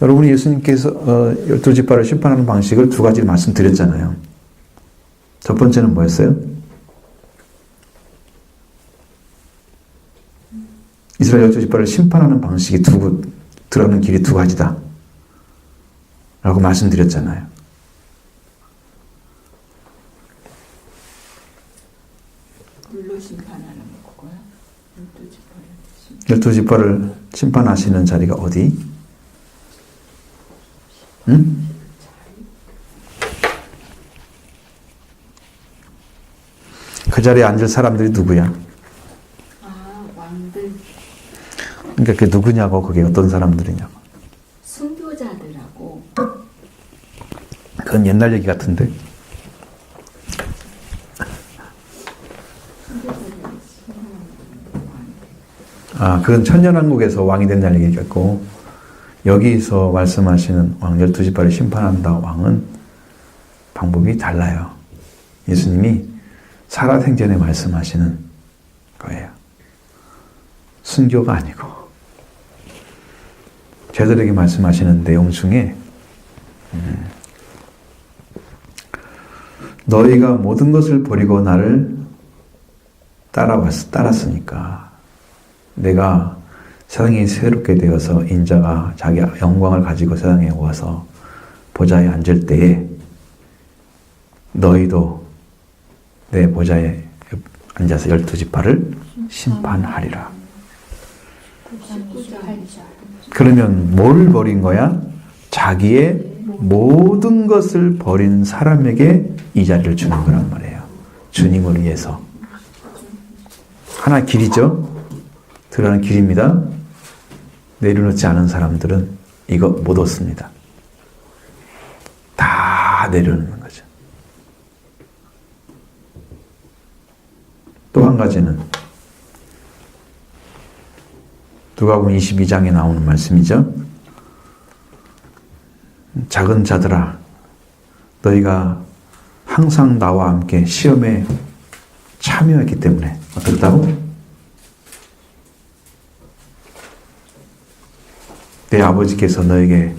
여러분이 예수님께서 12지파를 심판하는 방식을 두 가지 말씀드렸잖아요. 첫 번째는 뭐였어요? 이스라엘 12지파를 심판하는 방식이 들어가는 길이 두 가지다. 라고 말씀드렸잖아요. 물로 심판하는 거고요. 12지파를 심판하시는 자리가 어디? 응? 그 자리에 앉을 사람들이 누구야? 왕들. 그러니까 그게 누구냐고, 그게 어떤 사람들이냐고. 순교자들하고. 그건 옛날 얘기 같은데. 그건 천년왕국에서 왕이 된다는 얘기 같고, 여기서 말씀하시는 왕 12지파를 심판한다 왕은 방법이 달라요. 예수님이 살아생전에 말씀하시는 거예요. 순교가 아니고 제자들에게 말씀하시는 내용 중에 너희가 모든 것을 버리고 나를 따랐으니까 내가 세상이 새롭게 되어서 인자가 자기 영광을 가지고 세상에 와서 보좌에 앉을 때에 너희도 내 보좌에 앉아서 12지파를 심판하리라. 그러면 뭘 버린 거야? 자기의 모든 것을 버린 사람에게 이 자리를 주는 거란 말이에요. 주님을 위해서. 하나의 길이죠. 들어가는 길입니다. 내려놓지 않은 사람들은 이거 못 얻습니다. 다 내려놓는 거죠. 또 한 가지는 누가복음 22장에 나오는 말씀이죠. 작은 자들아, 너희가 항상 나와 함께 시험에 참여했기 때문에 어떻다고? 내 아버지께서 너에게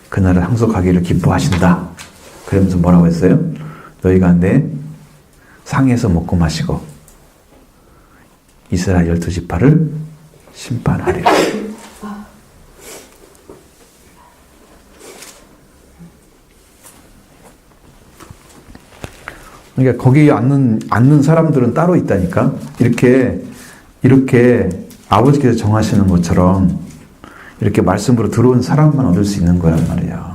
그날을 항속하기를 기뻐하신다. 그러면서 뭐라고 했어요? 너희가 내 상에서 먹고 마시고 이스라엘 12지파를 심판하리라. 그러니까 거기 앉는 사람들은 따로 있다니까. 이렇게 아버지께서 정하시는 것처럼 이렇게 말씀으로 들어온 사람만 얻을 수 있는 거란 말이야.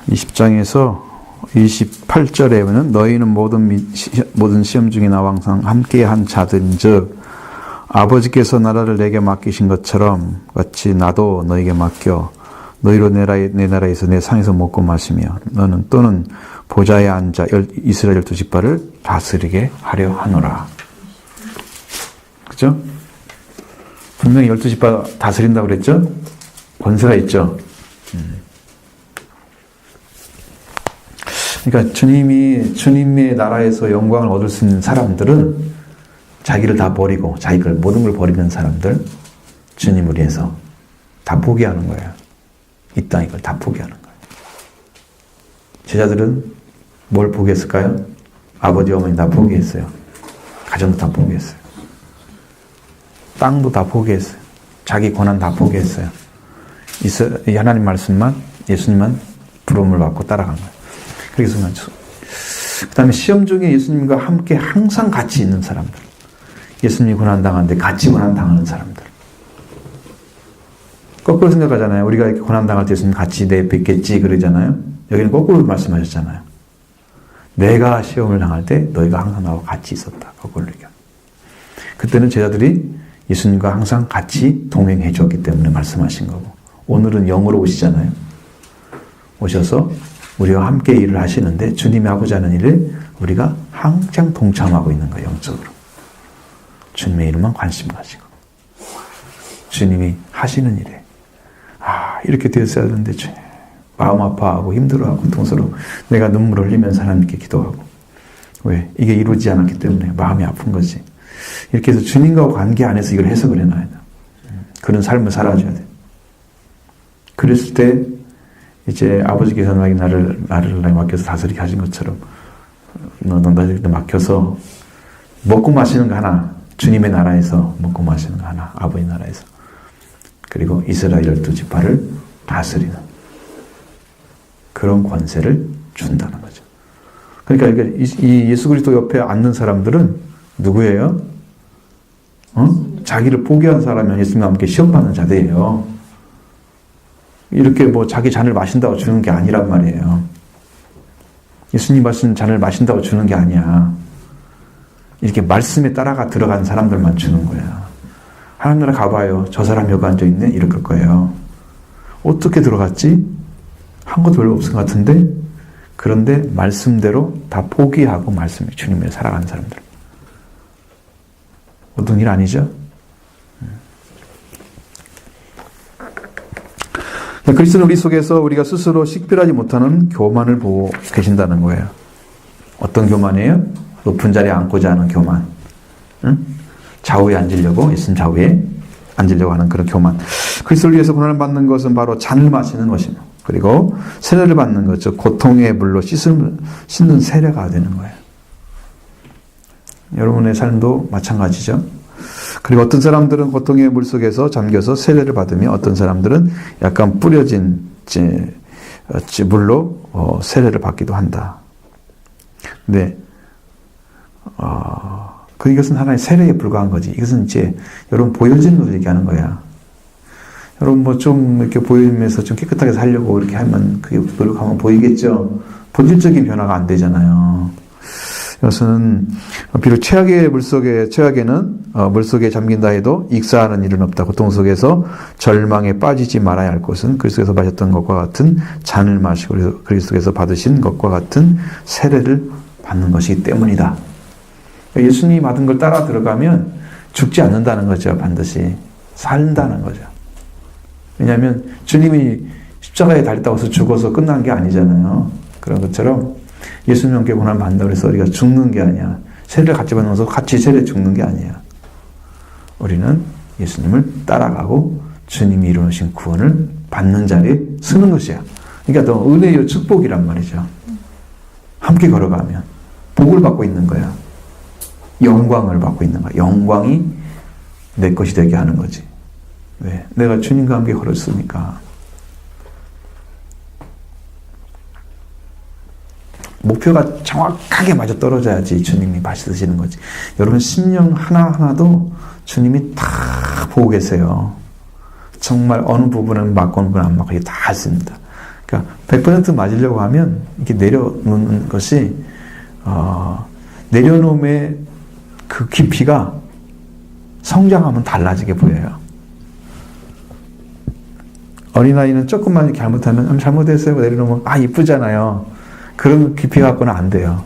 (20장에서) 28절에는 너희는 모든 시험 중에 나와 항상 함께한 자들인즉 아버지께서 나라를 내게 맡기신 것처럼 같이 나도 너에게 맡겨 너희로 내 나라에서 내 상에서 먹고 마시며 너는 또는 보좌에 앉아 이스라엘 12지파를 다스리게 하려 하노라. 그죠? 분명히 12지파 다스린다고 그랬죠? 권세가 있죠. 그러니까 주님의 나라에서 영광을 얻을 수 있는 사람들은 자기를 다 버리고 자기 모든 걸 버리는 사람들, 주님을 위해서 다 포기하는 거예요. 이 땅 이걸 다 포기하는 거예요. 제자들은 뭘 포기했을까요? 아버지 어머니 다 포기했어요. 가정도 다 포기했어요. 땅도 다 포기했어요. 자기 권한 다 포기했어요. 이 하나님 말씀만, 예수님만 부름을 받고 따라간 거예요. 그래서 그 다음에 시험 중에 예수님과 함께 항상 같이 있는 사람들. 예수님이 고난당하는데 같이 고난당하는 사람들. 거꾸로 생각하잖아요. 우리가 이렇게 고난당할 때 예수님 같이 내 옆에 있겠지 그러잖아요. 여기는 거꾸로 말씀하셨잖아요. 내가 시험을 당할 때 너희가 항상 나와 같이 있었다. 거꾸로 얘기합니다. 그때는 제자들이 예수님과 항상 같이 동행해 줬기 때문에 말씀하신 거고, 오늘은 영으로 오시잖아요. 오셔서 우리와 함께 일을 하시는데 주님이 하고자 하는 일을 우리가 항상 동참하고 있는 거예요. 영적으로. 주님의 이름만 관심 가지고 주님이 하시는 일에 이렇게 되었어야 하는데 마음 아파하고 힘들어하고 고통스러워 내가 눈물 흘리면서 하나님께 기도하고 왜? 이게 이루어지지 않았기 때문에 마음이 아픈 거지. 이렇게 해서 주님과 관계 안에서 이걸 해석을 해놔야 돼. 그런 삶을 살아줘야 돼. 그랬을 때 이제 아버지께서 나를 맡겨서 다스리게 하신 것처럼 너희들도 맡겨서 먹고 마시는 거 하나, 주님의 나라에서 먹고 마시는 거 하나, 아버지 나라에서, 그리고 이스라엘 12지파를 다스리는 그런 권세를 준다는 거죠. 그러니까 이 예수 그리스도 옆에 앉는 사람들은 누구예요? 자기를 포기한 사람이 예수님과 함께 시험받는 자들이에요. 이렇게 뭐 자기 잔을 마신다고 주는 게 아니란 말이에요. 예수님 마신 잔을 마신다고 주는 게 아니야. 이렇게 말씀에 따라가 들어간 사람들만 주는 거야. 하나님 나라 가봐요. 저 사람 여기 앉아있네? 이럴 거예요. 어떻게 들어갔지? 한 것도 별로 없을 것 같은데? 그런데 말씀대로 다 포기하고 말씀을 주님을 살아가는 사람들. 어떤 일 아니죠? 그리스도는 우리 속에서 우리가 스스로 식별하지 못하는 교만을 보고 계신다는 거예요. 어떤 교만이에요? 높은 자리에 앉고자 하는 교만. 좌우에 앉으려고, 예수님 좌우에 앉으려고 하는 그런 교만. 그리스도를 위해서 고난을 받는 것은 바로 잔을 마시는 것이며, 그리고 세례를 받는 것, 즉 고통의 물로 씻는 세례가 되는 거예요. 여러분의 삶도 마찬가지죠. 그리고 어떤 사람들은 고통의 물속에서 잠겨서 세례를 받으며 어떤 사람들은 약간 뿌려진 물로 세례를 받기도 한다. 근데 이것은 하나의 세례에 불과한 거지. 이것은 이제 여러분 보여지는 것을 얘기하는 거야. 여러분 뭐 좀 이렇게 보이면서 좀 깨끗하게 살려고 이렇게 하면 그게 노력하면 보이겠죠. 본질적인 변화가 안 되잖아요. 이것은 비록 최악의 최악에는 물속에 잠긴다 해도 익사하는 일은 없다. 고통 속에서 절망에 빠지지 말아야 할 것은 그리스도에서 마셨던 것과 같은 잔을 마시고 그리스도에서 받으신 것과 같은 세례를 받는 것이기 때문이다. 예수님이 받은 걸 따라 들어가면 죽지 않는다는 거죠. 반드시 산다는 거죠. 왜냐하면 주님이 십자가에 달렸다고 해서 죽어서 끝난 게 아니잖아요. 그런 것처럼 예수님 함께 고난을 받는다고 해서 우리가 죽는 게 아니야. 세례를 같이 받으면서 같이 세례 죽는 게 아니야. 우리는 예수님을 따라가고 주님이 이루신 구원을 받는 자리에 서는 것이야. 그러니까 더 은혜의 축복이란 말이죠. 함께 걸어가면 복을 받고 있는 거야. 영광을 받고 있는 거야. 영광이 내 것이 되게 하는 거지. 왜? 내가 주님과 함께 걸었으니까. 목표가 정확하게 맞아 떨어져야지 주님이 받으시는 거지. 여러분 심령 하나하나도 주님이 다 보고 계세요. 정말 어느 부분은 맞고 어느 부분은 안 맞고 다 있습니다. 그러니까 100% 맞으려고 하면 이렇게 내려놓는 것이 내려놓음의 그 깊이가 성장하면 달라지게 보여요. 어린아이는 조금만 이렇게 잘못하면 잘못했어요 내려놓으면 이쁘잖아요. 그런 깊이 갖고는 안 돼요.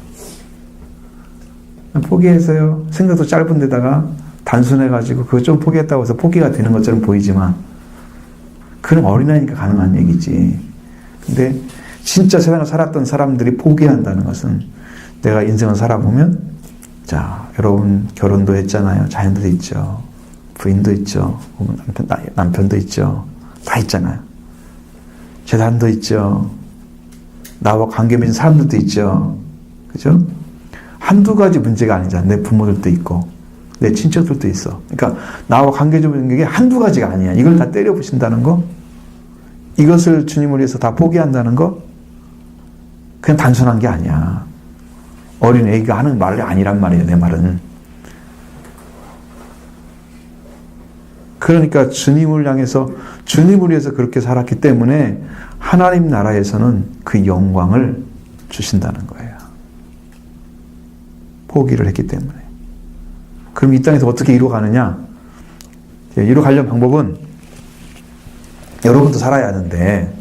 포기했어요. 생각도 짧은 데다가 단순해가지고 그거 좀 포기했다고 해서 포기가 되는 것처럼 보이지만 그럼 어린아이니까 가능한 얘기지. 근데 진짜 세상을 살았던 사람들이 포기한다는 것은 내가 인생을 살아보면 자 여러분 결혼도 했잖아요. 자녀도 있죠. 부인도 있죠. 남편도 있죠. 다 있잖아요. 재산도 있죠. 나와 관계 맺은 사람들도 있죠. 그죠? 한두 가지 문제가 아니잖아. 내 부모들도 있고 내 친척들도 있어. 그러니까 나와 관계 맺은 게 한두 가지가 아니야. 이걸 다 때려부신다는 거, 이것을 주님을 위해서 다 포기한다는 거, 그냥 단순한 게 아니야. 어린 애기가 하는 말이 아니란 말이에요. 내 말은. 그러니까 주님을 향해서 주님을 위해서 그렇게 살았기 때문에 하나님 나라에서는 그 영광을 주신다는 거예요. 포기를 했기 때문에. 그럼 이 땅에서 어떻게 이루어가느냐? 이루어가려는 방법은 여러분도 살아야 하는데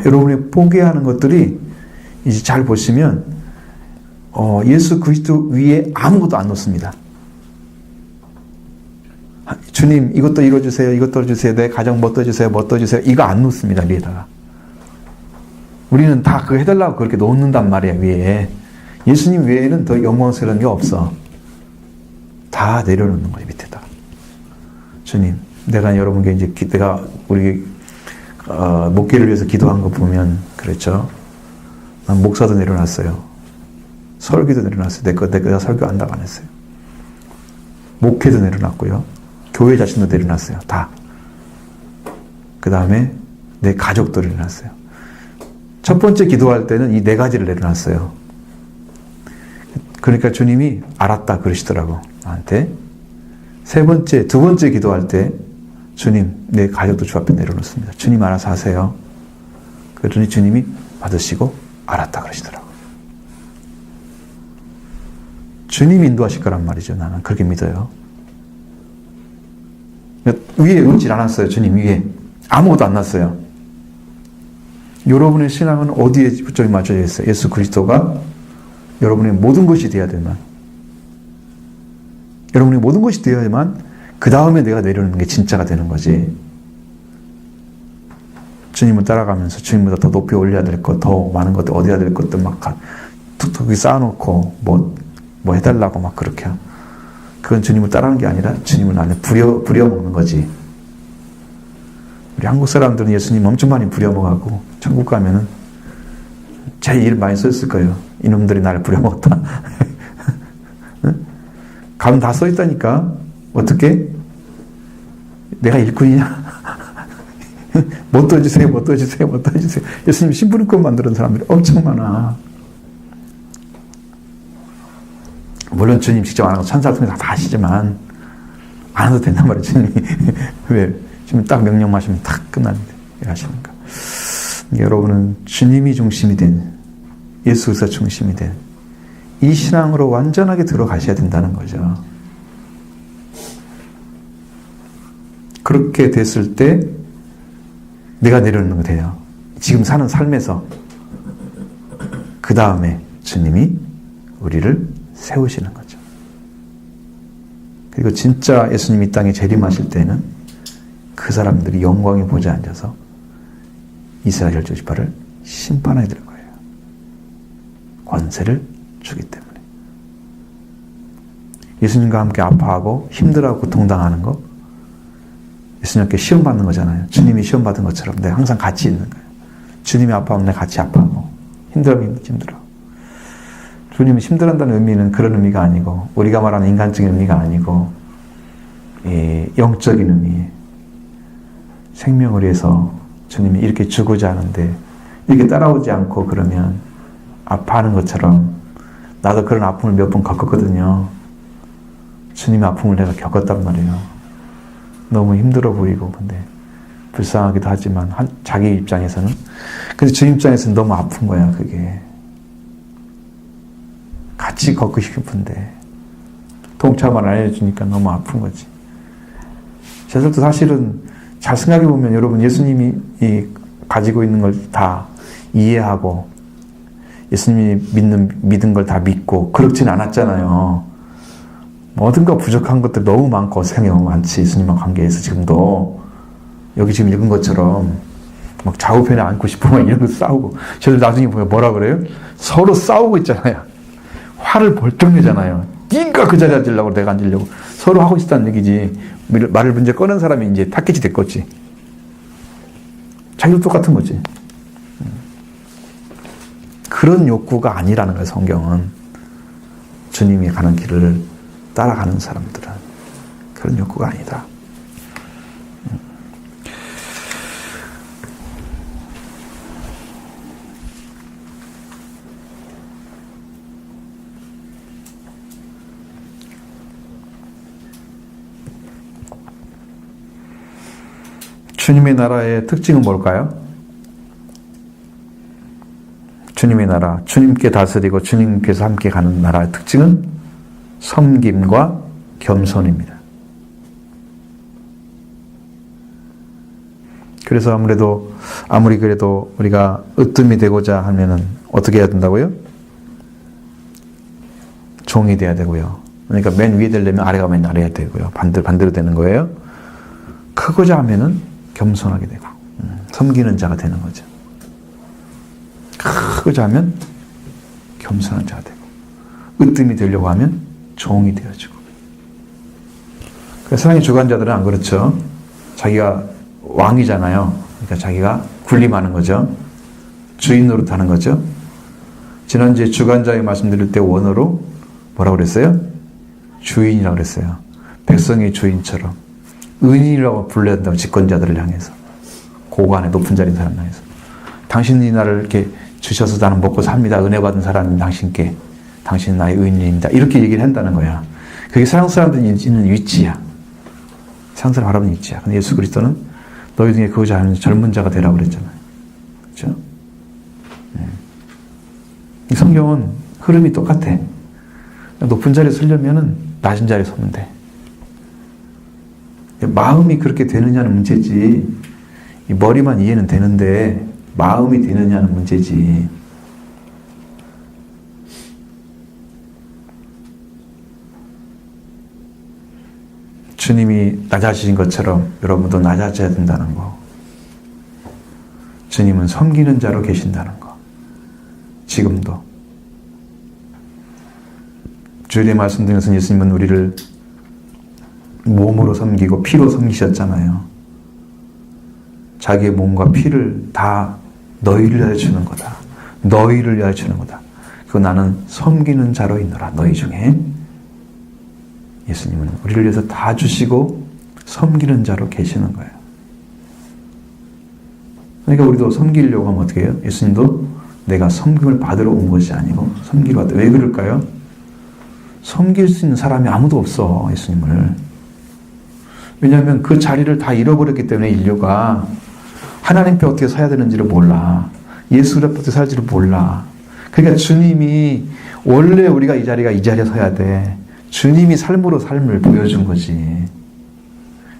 여러분이 포기하는 것들이 이제 잘 보시면 예수 그리스도 위에 아무것도 안 놓습니다. 주님 이것도 이루어주세요. 이것도 주세요. 내 가정 뭐 떠주세요. 뭐 떠주세요. 이거 안 놓습니다. 위에다가. 우리는 다 그거 해달라고 그렇게 놓는단 말이야. 위에. 예수님 외에는 더 영광스러운 게 없어. 다 내려놓는 거예요. 밑에다가. 주님 내가 여러분께 이제 내가 우리 목회를 위해서 기도한 거 보면 그랬죠. 난 목사도 내려놨어요. 설교도 내려놨어요. 내가 설교한다고 안 했어요. 목회도 내려놨고요. 교회 자신도 내려놨어요. 다. 그 다음에 내 가족도 내려놨어요. 첫 번째 기도할 때는 이 네 가지를 내려놨어요. 그러니까 주님이 알았다 그러시더라고. 나한테. 두 번째 기도할 때 주님 내 가족도 주 앞에 내려놓습니다. 주님 알아서 하세요. 그러더니 주님이 받으시고 알았다 그러시더라고. 주님이 인도하실 거란 말이죠. 나는 그렇게 믿어요. 위에 놓질 않았어요. 주님 위에. 아무것도 안 났어요. 여러분의 신앙은 어디에 초점이 맞춰져 있어요? 예수 그리스도가 여러분의 모든 것이 되어야 되만, 여러분의 모든 것이 되어야만 그 다음에 내가 내려놓는 게 진짜가 되는 거지. 주님을 따라가면서 주님보다 더 높이 올려야 될 것, 더 많은 것들 얻어야 될 것들 막 툭툭이 쌓아놓고 뭐 해달라고 막 그렇게. 그건 주님을 따르는 게 아니라 주님을 안에 부려먹는 거지. 우리 한국 사람들은 예수님 엄청 많이 부려먹고 천국 가면은 제일 일 많이 썼을 거예요. 이놈들이 나를 부려먹었다. 가면 다 써있다니까. 어떻게? 내가 일꾼이냐? 못 떠주세요, 못 떠주세요, 못 떠주세요. 예수님 심부름꾼 만드는 사람들이 엄청 많아. 물론 주님 직접 안 하고 천사 통해서 다 하시지만 안 해도 된단 말이에요. 주님이. 왜? 지금 딱 명령만 하시면 딱 끝나는데 왜 하시는가? 여러분은 주님이 중심이 된, 예수 그리스도 중심이 된 이 신앙으로 완전하게 들어가셔야 된다는 거죠. 그렇게 됐을 때 내가 내려놓는 거 돼요. 지금 사는 삶에서. 그 다음에 주님이 우리를 세우시는 거죠. 그리고 진짜 예수님 이 땅에 재림하실 때는 그 사람들이 영광의 보좌에 앉아서 이스라엘 열두 지파를 심판하게 될 거예요. 권세를 주기 때문에. 예수님과 함께 아파하고 힘들어하고 고통당하는 거, 예수님께 시험 받는 거잖아요. 주님이 시험 받은 것처럼 내가 항상 같이 있는 거예요. 주님이 아파하면 내가 같이 아파하고, 힘들어하면 힘들어. 주님이 힘들어한다는 의미는 그런 의미가 아니고, 우리가 말하는 인간적인 의미가 아니고, 영적인 의미. 생명을 위해서 주님이 이렇게 주고자 하는데 이렇게 따라오지 않고 그러면 아파하는 것처럼, 나도 그런 아픔을 몇 번 겪었거든요. 주님의 아픔을 내가 겪었단 말이에요. 너무 힘들어 보이고. 근데 불쌍하기도 하지만 자기 입장에서는. 근데 주님 입장에서는 너무 아픈 거야 그게. 같이 걷고 싶은데 동참을 안 해주니까 너무 아픈 거지. 저들도 사실은 잘 생각해 보면 여러분 예수님이 가지고 있는 걸 다 이해하고 예수님이 믿은 걸 다 믿고 그렇진 않았잖아요. 어딘가 부족한 것들 너무 많고 어색한 게 너무 많지. 예수님과 관계에서 지금도 여기 지금 읽은 것처럼 막 좌우편에 앉고 싶어 막 이런 거 싸우고. 저들 나중에 보면 뭐라 그래요? 서로 싸우고 있잖아요. 화를 벌떡 내잖아요. 네가 그 자리에 앉으려고 내가 앉으려고 서로 하고 있다는 얘기지. 말을 먼저 꺼낸 사람이 이제 타겟이 됐겠지. 자기도 똑같은 거지. 그런 욕구가 아니라는 거예요. 성경은. 주님이 가는 길을 따라가는 사람들은 그런 욕구가 아니다. 주님의 나라의 특징은 뭘까요? 주님의 나라, 주님께 다스리고 주님께서 함께 가는 나라의 특징은 섬김과 겸손입니다. 그래서 아무리 그래도 우리가 으뜸이 되고자 하면은 어떻게 해야 된다고요? 종이 돼야 되고요. 그러니까 맨 위에 되려면 아래가 맨 아래야 되고요. 반대로 되는 거예요. 크고자 하면은 겸손하게 되고 섬기는 자가 되는 거죠. 크고자 하면 겸손한 자가 되고 으뜸이 되려고 하면 종이 되어지고. 세상의 주관자들은 안 그렇죠. 자기가 왕이잖아요. 그러니까 자기가 군림하는 거죠. 주인 노릇하는 거죠. 지난주에 주관자의 말씀드릴 때 원어로 뭐라고 그랬어요? 주인이라고 그랬어요. 백성의 주인처럼. 은인이라고 불러야 된다고, 집권자들을 향해서. 고관의 높은 자리인 사람 향해서. 당신이 나를 이렇게 주셔서 나는 먹고 삽니다. 은혜 받은 사람인 당신께. 당신은 나의 의인입니다. 이렇게 얘기를 한다는 거야. 그게 세상 사람들이 있는 위치야. 세상 사람 바라보는 위치야. 근데 예수 그리스도는 너희 중에 그거지 않은 젊은 자가 되라고 그랬잖아요. 그렇죠? 이 성경은 흐름이 똑같아. 높은 자리에 서려면은 낮은 자리에 서면 돼. 마음이 그렇게 되느냐는 문제지. 이 머리만 이해는 되는데 마음이 되느냐는 문제지. 주님이 낮아지신 것처럼 여러분도 낮아져야 된다는 거. 주님은 섬기는 자로 계신다는 거. 지금도. 주일에 말씀드린 예수님은 우리를 몸으로 섬기고 피로 섬기셨잖아요. 자기의 몸과 피를 다 너희를 위하여 주는 거다. 너희를 위하여 주는 거다. 그리고 나는 섬기는 자로 있노라. 너희 중에. 예수님은 우리를 위해서 다 주시고 섬기는 자로 계시는 거예요. 그러니까 우리도 섬기려고 하면 어떻게 해요? 예수님도 내가 섬김을 받으러 온 것이 아니고 섬기러 왔다. 왜 그럴까요? 섬길 수 있는 사람이 아무도 없어. 예수님을. 왜냐하면 그 자리를 다 잃어버렸기 때문에 인류가 하나님 앞에 어떻게 서야 되는지를 몰라. 예수 앞에 어떻게 살지를 몰라. 그러니까 주님이 원래 우리가 이 자리에 서야 돼. 주님이 삶으로 삶을 보여준 거지.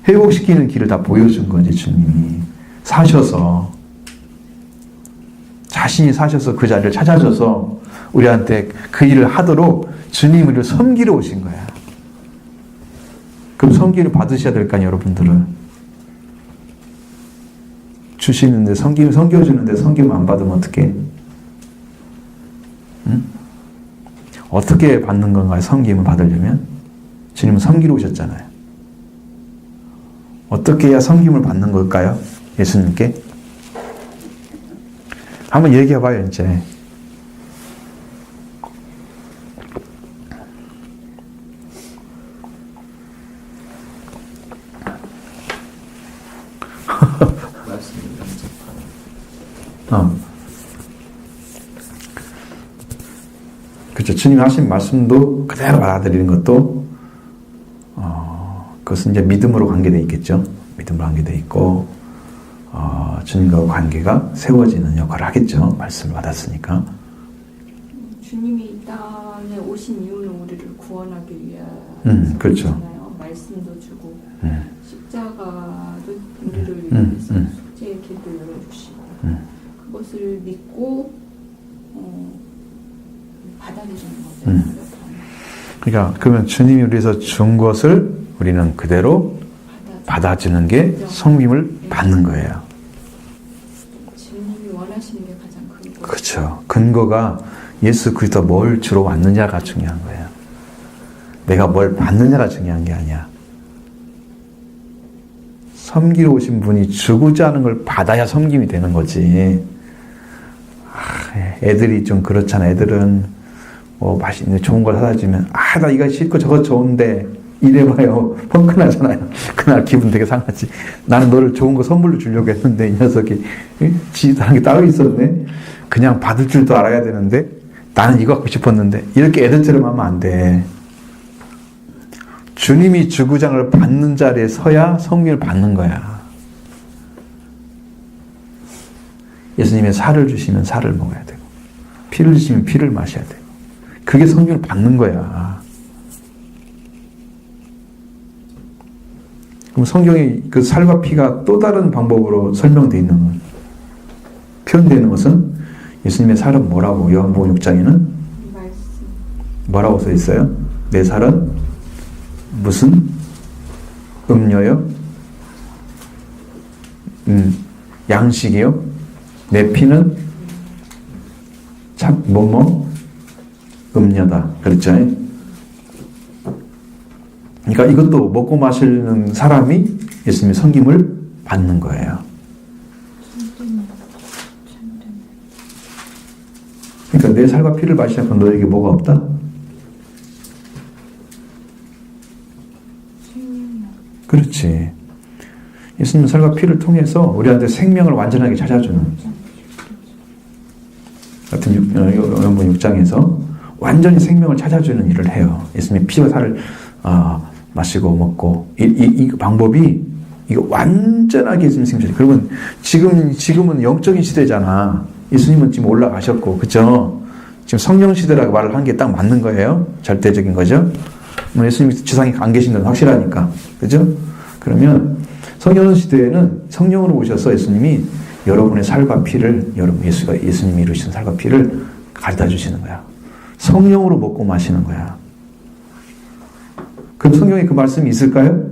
회복시키는 길을 다 보여준 거지. 주님이 사셔서, 자신이 사셔서 그 자리를 찾아줘서 우리한테 그 일을 하도록 주님이 우리를 섬기러 오신 거야. 그럼 섬기를 받으셔야 될 거 아니에요, 여러분들은. 주시는데, 섬겨주는데 섬김 안 받으면 어떡해? 응? 어떻게 받는 건가요? 섬김을 받으려면? 주님은 섬기러 오셨잖아요. 어떻게 해야 섬김을 받는 걸까요? 예수님께? 한번 얘기해봐요, 이제. 그렇죠. 주님이 하신 말씀도 그대로 받아들이는 것도, 그것은 이제 믿음으로 관계되어 있겠죠. 믿음으로 관계되어 있고, 주님과 관계가 세워지는 역할을 하겠죠. 말씀을 받았으니까. 주님이 이 땅에 오신 이유는 우리를 구원하기 위해서 그렇죠. 잖아요. 말씀도 주고 십자가도 우리를 위해서 숙제의 길도 열어주시고 그것을 믿고 받아들이는 거죠. 그러니까 그러면 주님이 우리에서 준 것을 우리는 그대로 받아주는 게 성김을 받는 거예요. 주님이 원하시는 게 가장 큰 거예요. 그렇죠. 근거가 예수 그리스도 뭘 주로 왔느냐가 중요한 거예요. 내가 뭘 받느냐가 중요한 게 아니야. 섬기러 오신 분이 주고자 하는 걸 받아야 섬김이 되는 거지. 애들이 좀 그렇잖아. 애들은 맛있는 좋은 걸 사다 주면 나 이거 싫고 저거 좋은데 이래봐요. 펑크나잖아요. 그날 기분 되게 상하지. 나는 너를 좋은 거 선물로 주려고 했는데 이 녀석이 지도 않은 게 따로 있었네. 그냥 받을 줄도 알아야 되는데 나는 이거 갖고 싶었는데 이렇게 애들처럼 하면 안 돼. 주님이 주구장을 받는 자리에 서야 성령을 받는 거야. 예수님의 살을 주시면 살을 먹어야 되고 피를 주시면 피를 마셔야 되고 그게 성령을 받는 거야. 그럼 성경의 그 살과 피가 또 다른 방법으로 설명되어 있는 것, 표현되어 있는 것은 예수님의 살은 뭐라고 요한복음 6장에는 뭐라고 써 있어요? 내 살은 무슨 음료요? 양식이요? 내 피는 참 음료다. 그렇죠? 그러니까 이것도 먹고 마시는 사람이 예수님의 섬김을 받는 거예요. 그러니까 내 살과 피를 마시지 않고 너에게 뭐가 없다? 그렇지. 예수님 살과 피를 통해서 우리한테 생명을 완전하게 찾아주는 같은 요한복음 6장에서 완전히 생명을 찾아주는 일을 해요. 예수님의 피와 살을 마시고 먹고 이 방법이 이거 완전하게 예수님 생명을 그러면 지금은 영적인 시대잖아. 예수님은 지금 올라가셨고 그죠? 지금 성령 시대라고 말을 한 게 딱 맞는 거예요. 절대적인 거죠. 예수님이 지상에 안 계신 건 확실하니까 그죠? 그러면 성령 시대에는 성령으로 오셔서 예수님이 여러분의 살과 피를 예수님이 이루신 살과 피를 가르쳐 주시는 거야. 성령으로 먹고 마시는 거야. 그럼 성경에 그 말씀이 있을까요?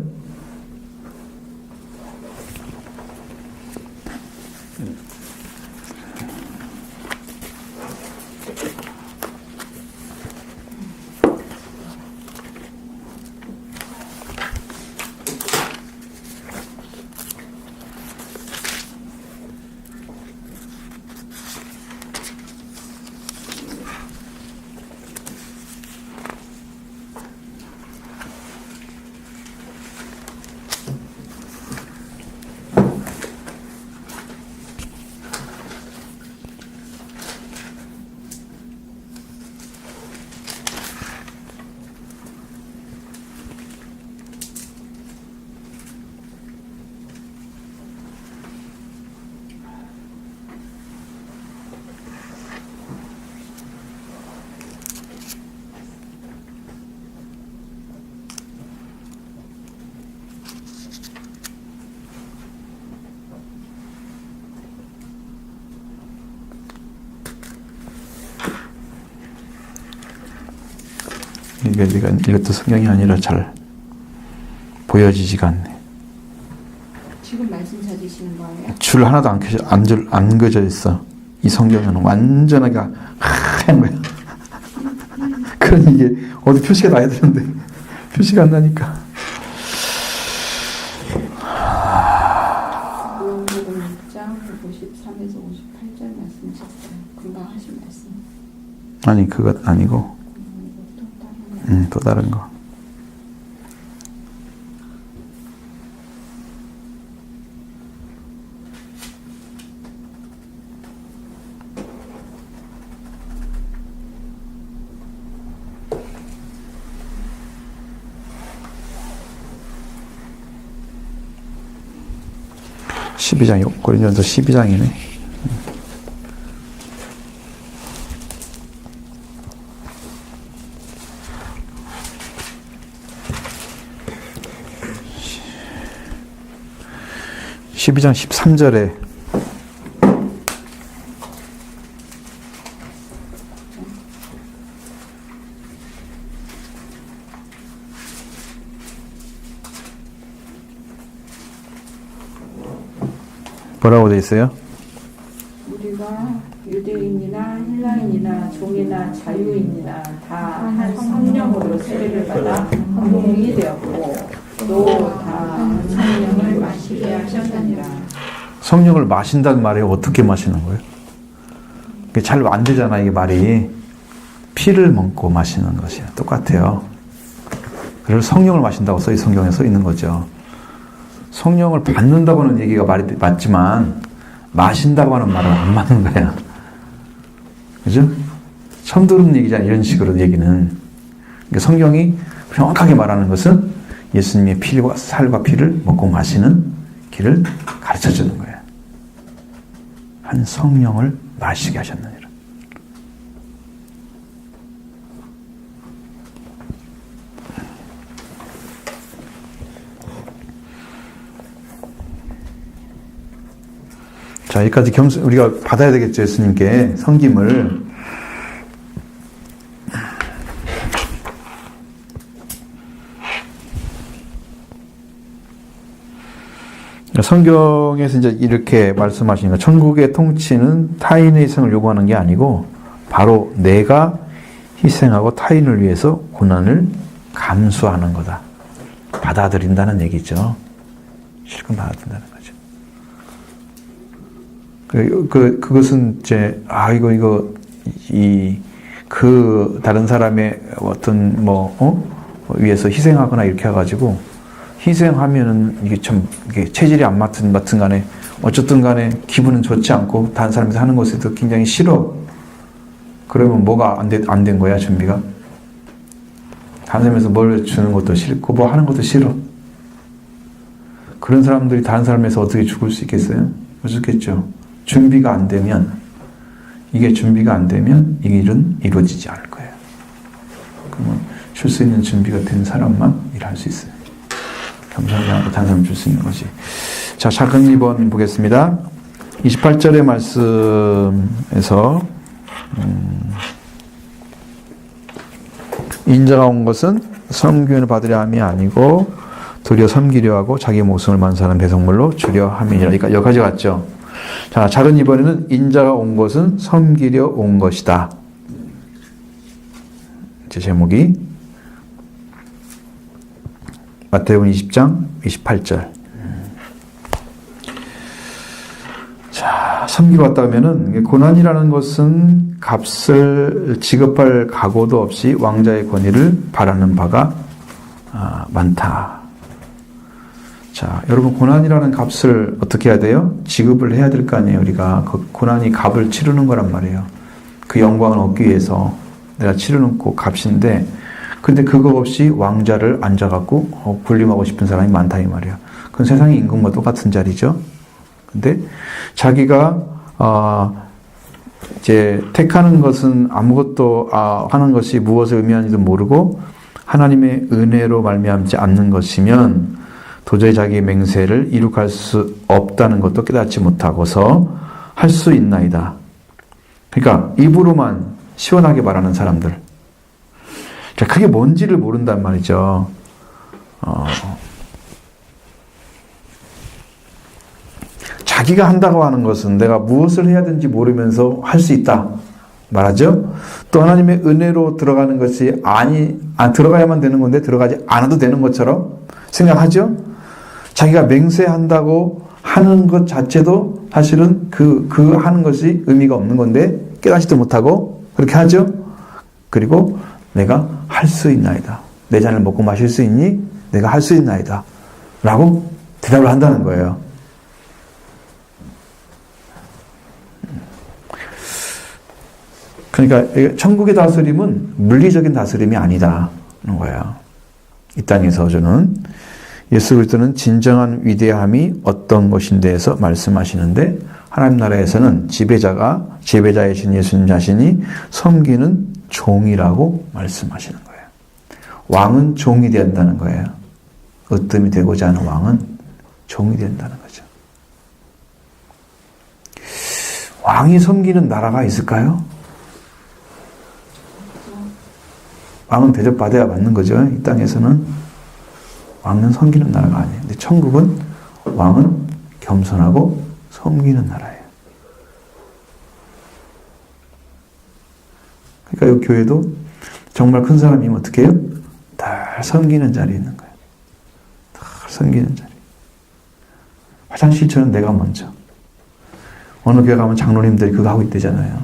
이게 네가 이것도 성경이 아니라 잘 보여지지가 않네. 지금 말씀 찾으시는 거예요? 줄 하나도 안 그어져 있어. 이 성경은 완전하게 하얀 거야. 그러니 이게 어디 표시가 나야 되는데 표시가 안 나니까. 요한복음 6장 53에서 58절 말씀 찾아요. 금방 하신 말씀. 아니 그것 아니고 또 다른 거. 12장, 고린도전서 12장이네. (12장) 13절에 뭐라고 되어 있어요? 우리가 유대인이나 헬라인이나 종이나 자유인이나 다 한 성령으로 세례를 받아 한 몸이 되었고 또 다 성령을 마시게 하셨느니라. 성령을 마신다는 말이 어떻게 마시는 거예요? 잘 안 되잖아, 이게 말이. 피를 먹고 마시는 것이야. 똑같아요. 그래서 성령을 마신다고 이 성경에 써 있는 거죠. 성령을 받는다고 하는 얘기가 말이 맞지만 마신다고 하는 말은 안 맞는 거야. 그죠? 처음 듣는 얘기잖아, 이런 식으로 얘기는. 그러니까 성경이 정확하게 말하는 것은 예수님의 피와 살과 피를 먹고 마시는 길을 가르쳐 주는 거야. 한 성령을 마시게 하셨느니라. 자, 여기까지 우리가 받아야 되겠죠, 예수님께 섬김을. 성경에서 이제 이렇게 말씀하시는 거, 천국의 통치는 타인의 희생을 요구하는 게 아니고 바로 내가 희생하고 타인을 위해서 고난을 감수하는 거다. 받아들인다는 얘기죠. 실컷 받아들인다는 거죠. 그것은 이제 다른 사람의 어떤 위해서 희생하거나 이렇게 해가지고 희생하면은 이게 체질이 안 맞든 간에 어쨌든 간에 기분은 좋지 않고 다른 사람이 하는 것에도 굉장히 싫어. 그러면 뭐가 안 된 거야, 준비가? 다른 사람에서 뭘 주는 것도 싫고 뭐 하는 것도 싫어. 그런 사람들이 다른 사람에서 어떻게 죽을 수 있겠어요? 못 죽겠죠. 준비가 안 되면 이 일은 이루어지지 않을 거예요. 그러면 줄 수 있는 준비가 된 사람만 일할 수 있어요. 겸손하게 하고 다른 사람 줄 수 있는 것이. 자, 작은 2번 보겠습니다. 28절의 말씀에서 인자가 온 것은 섬김을 받으려 함이 아니고 도리어 섬기려 하고 자기 목숨을 만사하는 배송물로 주려 함이니라. 그러니까 여기까지 갔죠. 자, 작은 2번에는 인자가 온 것은 섬기려 온 것이다. 제 제목이 마태복음 20장 28절. 자, 섬기러 왔다 하면은 고난이라는 것은 값을 지급할 각오도 없이 왕자의 권위를 바라는 바가 많다. 자, 여러분, 고난이라는 값을 어떻게 해야 돼요? 지급을 해야 될 거 아니에요. 우리가 그 고난이 값을 치르는 거란 말이에요. 그 영광을 얻기 위해서 내가 치르는 그 값인데, 근데 그거 없이 왕자를 앉아갖고 군림하고 싶은 사람이 많다 이 말이야. 그건 세상의 임금과 똑같은 자리죠. 근데 자기가 이제 택하는 것은 아무것도 하는 것이 무엇을 의미하는지도 모르고 하나님의 은혜로 말미암지 않는 것이면 도저히 자기의 맹세를 이룩할 수 없다는 것도 깨닫지 못하고서 할 수 있나이다. 그러니까 입으로만 시원하게 말하는 사람들. 자, 그게 뭔지를 모른단 말이죠. 자기가 한다고 하는 것은 내가 무엇을 해야 되는지 모르면서 할 수 있다 말하죠. 또 하나님의 은혜로 들어가는 것이 들어가야만 되는 건데 들어가지 않아도 되는 것처럼 생각하죠. 자기가 맹세한다고 하는 것 자체도 사실은 그 하는 것이 의미가 없는 건데 깨닫지도 못하고 그렇게 하죠. 그리고 내가 할 수 있나이다. 내 잔을 먹고 마실 수 있니? 내가 할 수 있나이다. 라고 대답을 한다는 거예요. 그러니까 천국의 다스림은 물리적인 다스림이 아니다는 거예요. 이 땅에서 저는 예수 그리스도는 진정한 위대함이 어떤 것인데에서 말씀하시는데 하나님 나라에서는 지배자이신 예수님 자신이 섬기는 종이라고 말씀하시는 거예요. 왕은 종이 된다는 거예요. 으뜸이 되고자 하는 왕은 종이 된다는 거죠. 왕이 섬기는 나라가 있을까요? 왕은 대접받아야 맞는 거죠. 이 땅에서는 왕은 섬기는 나라가 아니에요. 근데 천국은 왕은 겸손하고 섬기는 나라예요. 그러니까 이 교회도 정말 큰 사람이면 어떻게 해요? 다 섬기는 자리에 있는 거예요. 다 섬기는 자리. 화장실처럼 내가 먼저. 어느 교회 가면 장로님들이 그거 하고 있대잖아요.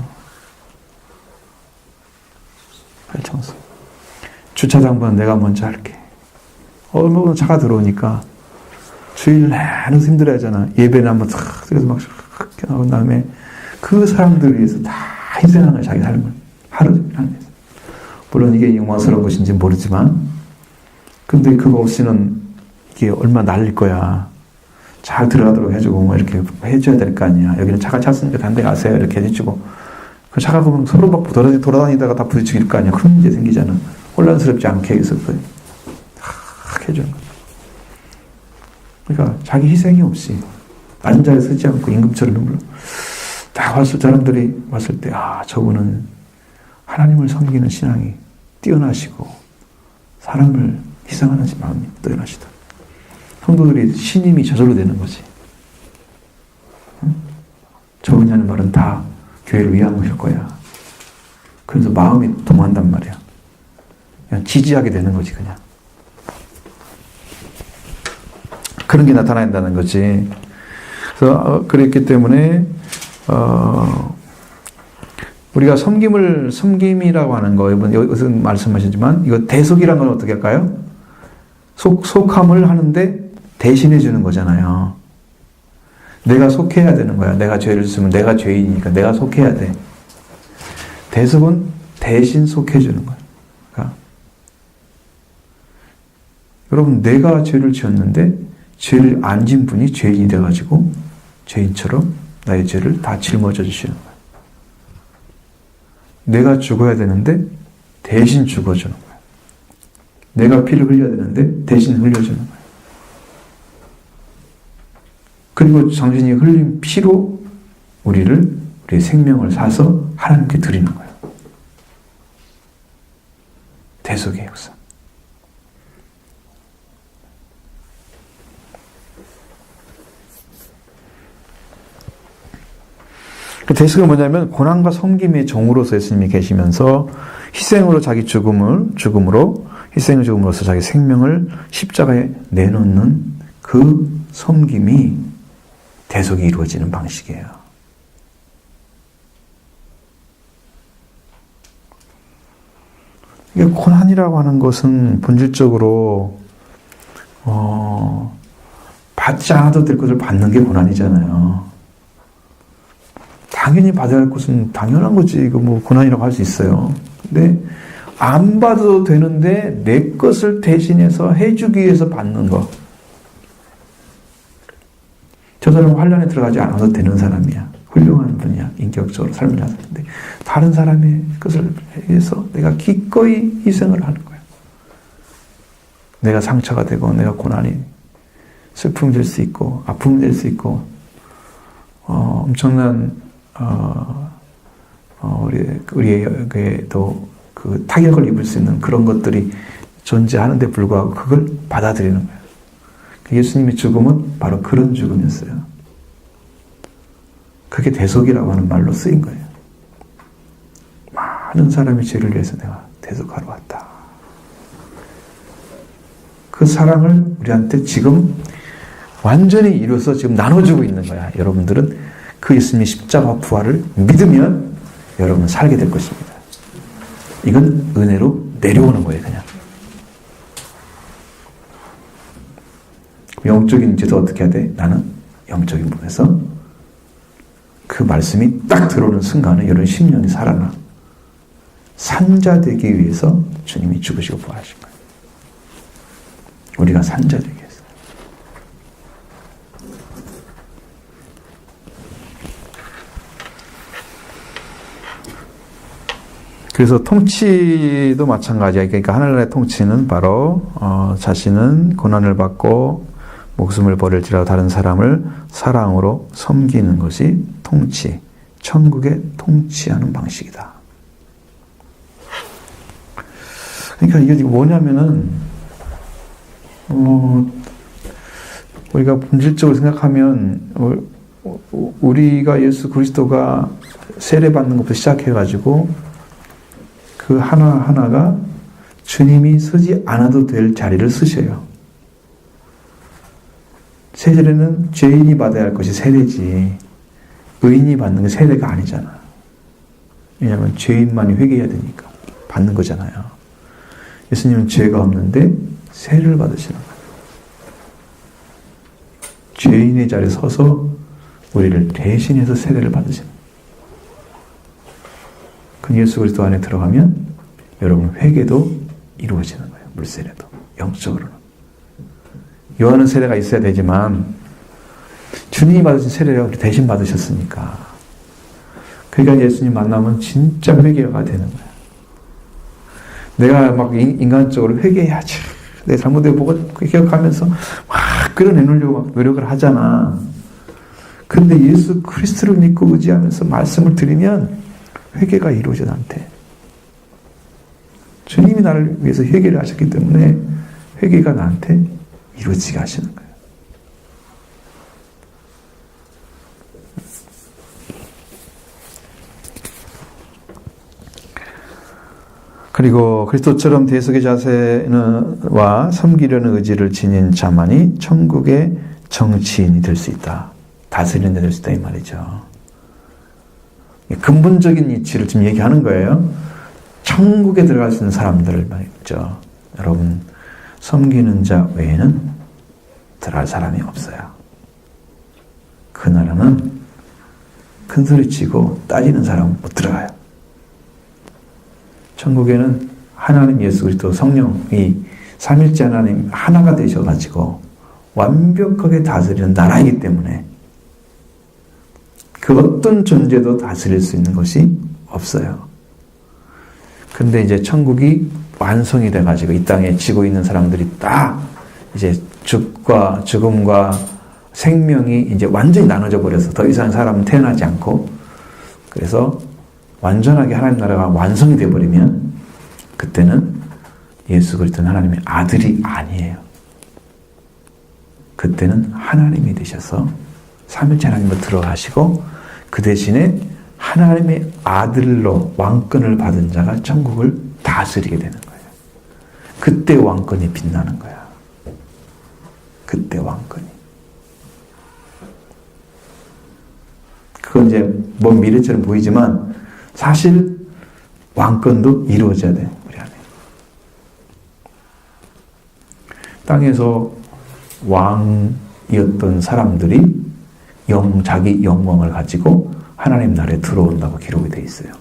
팔청소. 주차장은 내가 먼저 할게. 얼마나 차가 들어오니까 주일 내내 힘들어 하잖아. 예배는 한번 탁, 그래서 막 나온 다음에 그 사람들을 위해서 다 희생하는 거야, 자기 삶을. 하루 종일 하는 거야. 물론 이게 영광스러운 것인지 모르지만, 근데 그거 없이는 이게 얼마나 날릴 거야. 잘 들어가도록 해주고, 뭐 이렇게 해줘야 될 거 아니야. 여기는 차가 찼으니까 다른 데 가세요. 이렇게 해주고. 그 차가 보면 서로 막 돌아다니다가 다 부딪히게 될 거 아니야. 그런 문제 생기잖아. 혼란스럽지 않게 해서 다 해주는 거야. 그러니까 자기 희생이 없이 낮은 자리에 서지 않고 임금처럼 물러 다 왔을 사람들이 왔을 때 저분은 하나님을 섬기는 신앙이 뛰어나시고 사람을 희생하는 마음이 뛰어나시다. 성도들이 신임이 저절로 되는 거지. 응? 저분이 하는 말은 다 교회를 위한 것일 거야. 그래서 마음이 동한단 말이야. 그냥 지지하게 되는 거지, 그냥. 그런 게 나타난다는 거지. 그래서 그랬기 때문에 우리가 섬김이라고 하는 거, 여기서 말씀하시지만 이거 대속이라는 건 어떻게 할까요? 속함을 하는데 대신해 주는 거잖아요. 내가 속해야 되는 거야. 내가 죄를 지으면 내가 죄인이니까 내가 속해야 돼. 대속은 대신 속해 주는 거야. 그러니까 여러분, 내가 죄를 지었는데 죄를 안 진 분이 죄인이 돼가지고 죄인처럼 나의 죄를 다 짊어져 주시는 거예요. 내가 죽어야 되는데 대신 죽어주는 거예요. 내가 피를 흘려야 되는데 대신 흘려주는 거예요. 그리고 당신이 흘린 피로 우리의 생명을 사서 하나님께 드리는 거예요. 대속의 역사. 그 대속은 뭐냐면 고난과 섬김의 종으로서 예수님이 계시면서 희생으로 자기 죽음으로 희생의 죽음으로써 자기 생명을 십자가에 내놓는 그 섬김이 대속이 이루어지는 방식이에요. 이게 고난이라고 하는 것은 본질적으로 받지 않아도 될 것을 받는 게 고난이잖아요. 당연히 받아야 할 것은 당연한 거지. 이거 뭐 고난이라고 할 수 있어요. 근데 안 받아도 되는데 내 것을 대신해서 해주기 위해서 받는 거. 저 사람은 환란에 들어가지 않아도 되는 사람이야. 훌륭한 분이야. 인격적으로 삶을 하는데 다른 사람의 것을 위해서 내가 기꺼이 희생을 하는 거야. 내가 상처가 되고 내가 고난이 슬픔이 될 수 있고 아픔이 될 수 있고 엄청난 우리에게도 그 타격을 입을 수 있는 그런 것들이 존재하는데 불구하고 그걸 받아들이는 거예요. 예수님의 죽음은 바로 그런 죽음이었어요. 그게 대속이라고 하는 말로 쓰인 거예요. 많은 사람의 죄를 위해서 내가 대속하러 왔다. 그 사랑을 우리한테 지금 완전히 이루어서 지금 나눠주고 있는 거야. 여러분들은 그 예수님의 십자가 부활을 믿으면 여러분은 살게 될 것입니다. 이건 은혜로 내려오는 거예요, 그냥. 영적인 문제도 어떻게 해야 돼? 나는 영적인 부분에서 그 말씀이 딱 들어오는 순간에 여러분 10년이 살아나. 산자되기 위해서 주님이 죽으시고 부활하신 거예요. 우리가 산자되기 위해서. 그래서 통치도 마찬가지야. 그러니까 하늘나라의 통치는 바로 자신은 고난을 받고 목숨을 버릴지라도 다른 사람을 사랑으로 섬기는 것이 통치, 천국의 통치하는 방식이다. 그러니까 이게 뭐냐면은 우리가 본질적으로 생각하면 우리가 예수 그리스도가 세례받는 것부터 시작해가지고 그 하나하나가 주님이 쓰지 않아도 될 자리를 쓰셔요. 세례는 죄인이 받아야 할 것이 세례지 의인이 받는 게 세례가 아니잖아. 왜냐하면 죄인만이 회개해야 되니까 받는 거잖아요. 예수님은 죄가 없는데 세례를 받으시는 거예요. 죄인의 자리에 서서 우리를 대신해서 세례를 받으시는 거예요. 그 예수 그리스도 안에 들어가면 여러분 회개도 이루어지는 거예요. 물세례도 영적으로는. 요한은 세례가 있어야 되지만 주님이 받으신 세례를 우리 대신 받으셨으니까. 그러니까 예수님 만나면 진짜 회개가 되는 거예요. 내가 막 인간적으로 회개해야지. 내 잘못된 보고 기억하면서 막 끌어내놓으려고 막 노력을 하잖아. 근데 예수 그리스도를 믿고 의지하면서 말씀을 드리면 회개가 이루어져 나한테. 주님이 나를 위해서 회개를 하셨기 때문에 회개가 나한테 이루어지게 하시는 거예요. 그리고 그리스도처럼 대속의 자세와 섬기려는 의지를 지닌 자만이 천국의 정치인이 될 수 있다. 다스리는 데 될 수 있다 이 말이죠. 근본적인 이치를 지금 얘기하는 거예요. 천국에 들어갈 수 있는 사람들을 말이죠. 여러분 섬기는 자 외에는 들어갈 사람이 없어요. 그 나라는 큰 소리치고 따지는 사람은 못 들어가요. 천국에는 하나님 예수 그리스도 성령이 삼일째 하나님 하나가 되셔가지고 완벽하게 다스리는 나라이기 때문에 그 어떤 존재도 다스릴 수 있는 것이 없어요. 근데 이제 천국이 완성이 돼가지고 이 땅에 지고 있는 사람들이 딱 이제 죽음과 생명이 이제 완전히 나눠져 버려서 더 이상 사람은 태어나지 않고 그래서 완전하게 하나님 나라가 완성이 되어버리면 그때는 예수 그리스도는 하나님의 아들이 아니에요. 그때는 하나님이 되셔서 삼일째 하나님으로 들어가시고 그 대신에 하나님의 아들로 왕권을 받은 자가 천국을 다스리게 되는 거예요. 그때 왕권이 빛나는 거야. 그때 왕권이. 그건 이제 먼 미래처럼 보이지만 사실 왕권도 이루어져야 돼. 우리 안에. 땅에서 왕이었던 사람들이 자기 영광을 가지고 하나님 나라에 들어온다고 기록이 되어 있어요.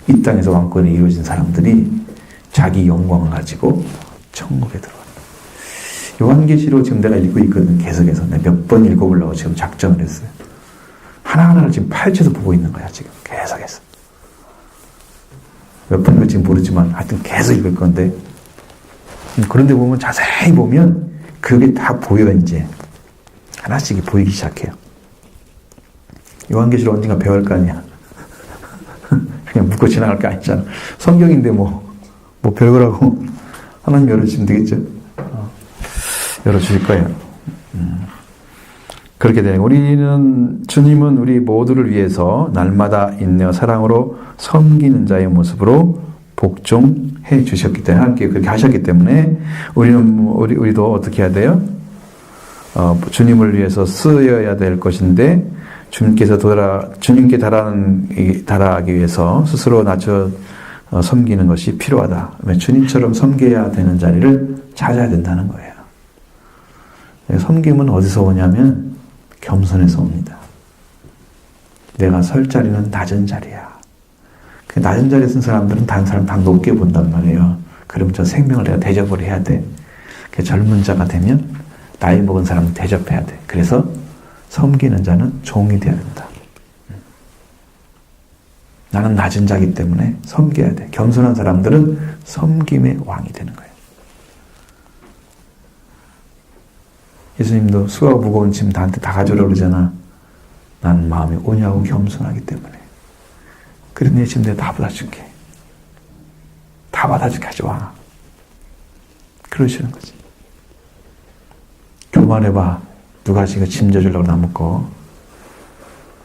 이 땅에서 왕권이 이루어진 사람들이 자기 영광을 가지고 천국에 들어간다. 요한계시록 지금 내가 읽고 있거든. 계속해서 내가 몇 번 읽어보려고 지금 작정을 했어요. 하나하나를 지금 파헤쳐서 보고 있는 거야. 지금 계속해서. 몇 번 읽을지 모르지만 하여튼 계속 읽을 건데 그런데 보면 자세히 보면 그게 다 보여 이제. 하나씩 보이기 시작해요. 요한계시록 언젠가 배울 거 아니야. 그냥 묻고 지나갈 거 아니잖아. 성경인데 뭐 별거라고 하나님 열어주시면 되겠죠. 열어주실 거예요. 그렇게 되는 우리는 주님은 우리 모두를 위해서 날마다 인내와 사랑으로 섬기는 자의 모습으로 복종해 주셨기 때문에 하나님께 그렇게 하셨기 때문에 우리도 어떻게 해야 돼요? 주님을 위해서 쓰여야 될 것인데 주님께 달하기 위해서 스스로 낮춰 섬기는 것이 필요하다. 주님처럼 섬겨야 되는 자리를 찾아야 된다는 거예요. 섬김은 어디서 오냐면 겸손에서 옵니다. 내가 설 자리는 낮은 자리야. 그 낮은 자리에 쓴 사람들은 다른 사람 다 높게 본단 말이에요. 그럼 저 생명을 내가 대접을 해야 돼. 그 젊은 자가 되면 나이 먹은 사람은 대접해야 돼. 그래서 섬기는 자는 종이 되어야 된다. 나는 나는 낮은 자이기 때문에 섬겨야 돼. 겸손한 사람들은 섬김의 왕이 되는 거예요. 예수님도 수고하고 무거운 짐 나한테 다 가져오라 그러잖아. 나는 마음이 온유하고 겸손하기 때문에. 그래 내 짐 내가 다 받아줄게. 다 받아줄게. 가져와. 그러시는 거지. 교만해봐. 누가 지금 짐 져주려고 남을 거.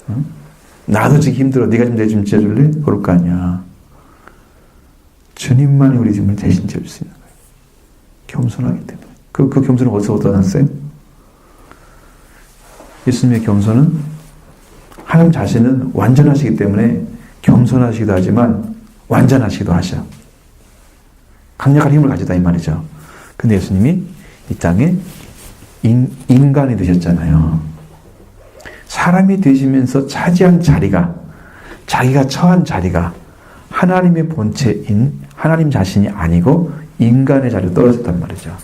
응? 나도 지금 힘들어. 네가 좀 내 짐 져줄래? 그럴 거 아니야. 주님만이 우리 짐을 대신 져줄 수 있는 거예요. 겸손하기 때문에. 그 겸손은 어디서 얻어났어요? 예수님의 겸손은 하나님 자신은 완전하시기 때문에 겸손하시기도 하지만 완전하시기도 하셔. 강력한 힘을 가지다 이 말이죠. 근데 예수님이 이 땅에 인간이 되셨잖아요. 사람이 되시면서 차지한 자리가, 자기가 처한 자리가 하나님의 본체인 하나님 자신이 아니고 인간의 자리로 떨어졌단 말이죠.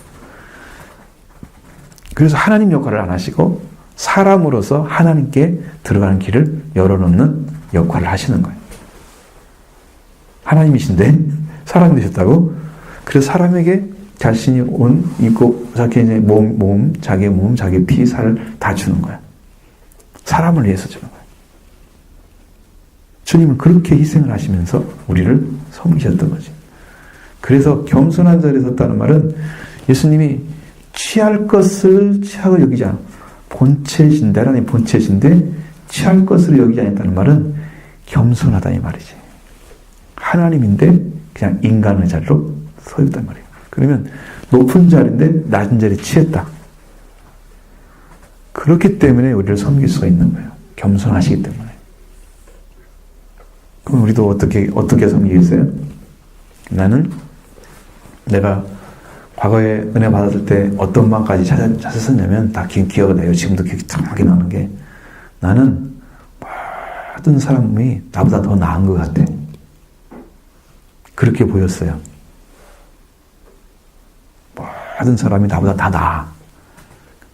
그래서 하나님 역할을 안 하시고 사람으로서 하나님께 들어가는 길을 열어놓는 역할을 하시는 거예요. 하나님이신데 사람이 되셨다고? 그래서 사람에게 자신이 있고 자기의 몸, 자기의 몸, 자기의 피, 살을 다 주는 거야. 사람을 위해서 주는 거야. 주님은 그렇게 희생을 하시면서 우리를 섬기셨던 거지. 그래서 겸손한 자리에 섰다는 말은 예수님이 취할 것을 취하고 여기지 않아. 본체신데, 하나님 본체신데 취할 것으로 여기지 않았다는 말은 겸손하다 이 말이지. 하나님인데 그냥 인간의 자리로 서 있단 말이에요. 그러면 높은 자리인데 낮은 자리에 취했다. 그렇기 때문에 우리를 섬길 수가 있는 거예요. 겸손하시기 때문에. 그럼 우리도 어떻게 섬기겠어요? 나는 내가 과거에 은혜 받았을 때 어떤 마음까지 찾았었냐면 다 기억이 나요. 지금도 기억이 정확히 나는 게 나는 모든 사람이 나보다 더 나은 것 같아. 그렇게 보였어요. 모든 사람이 나보다 다 나아.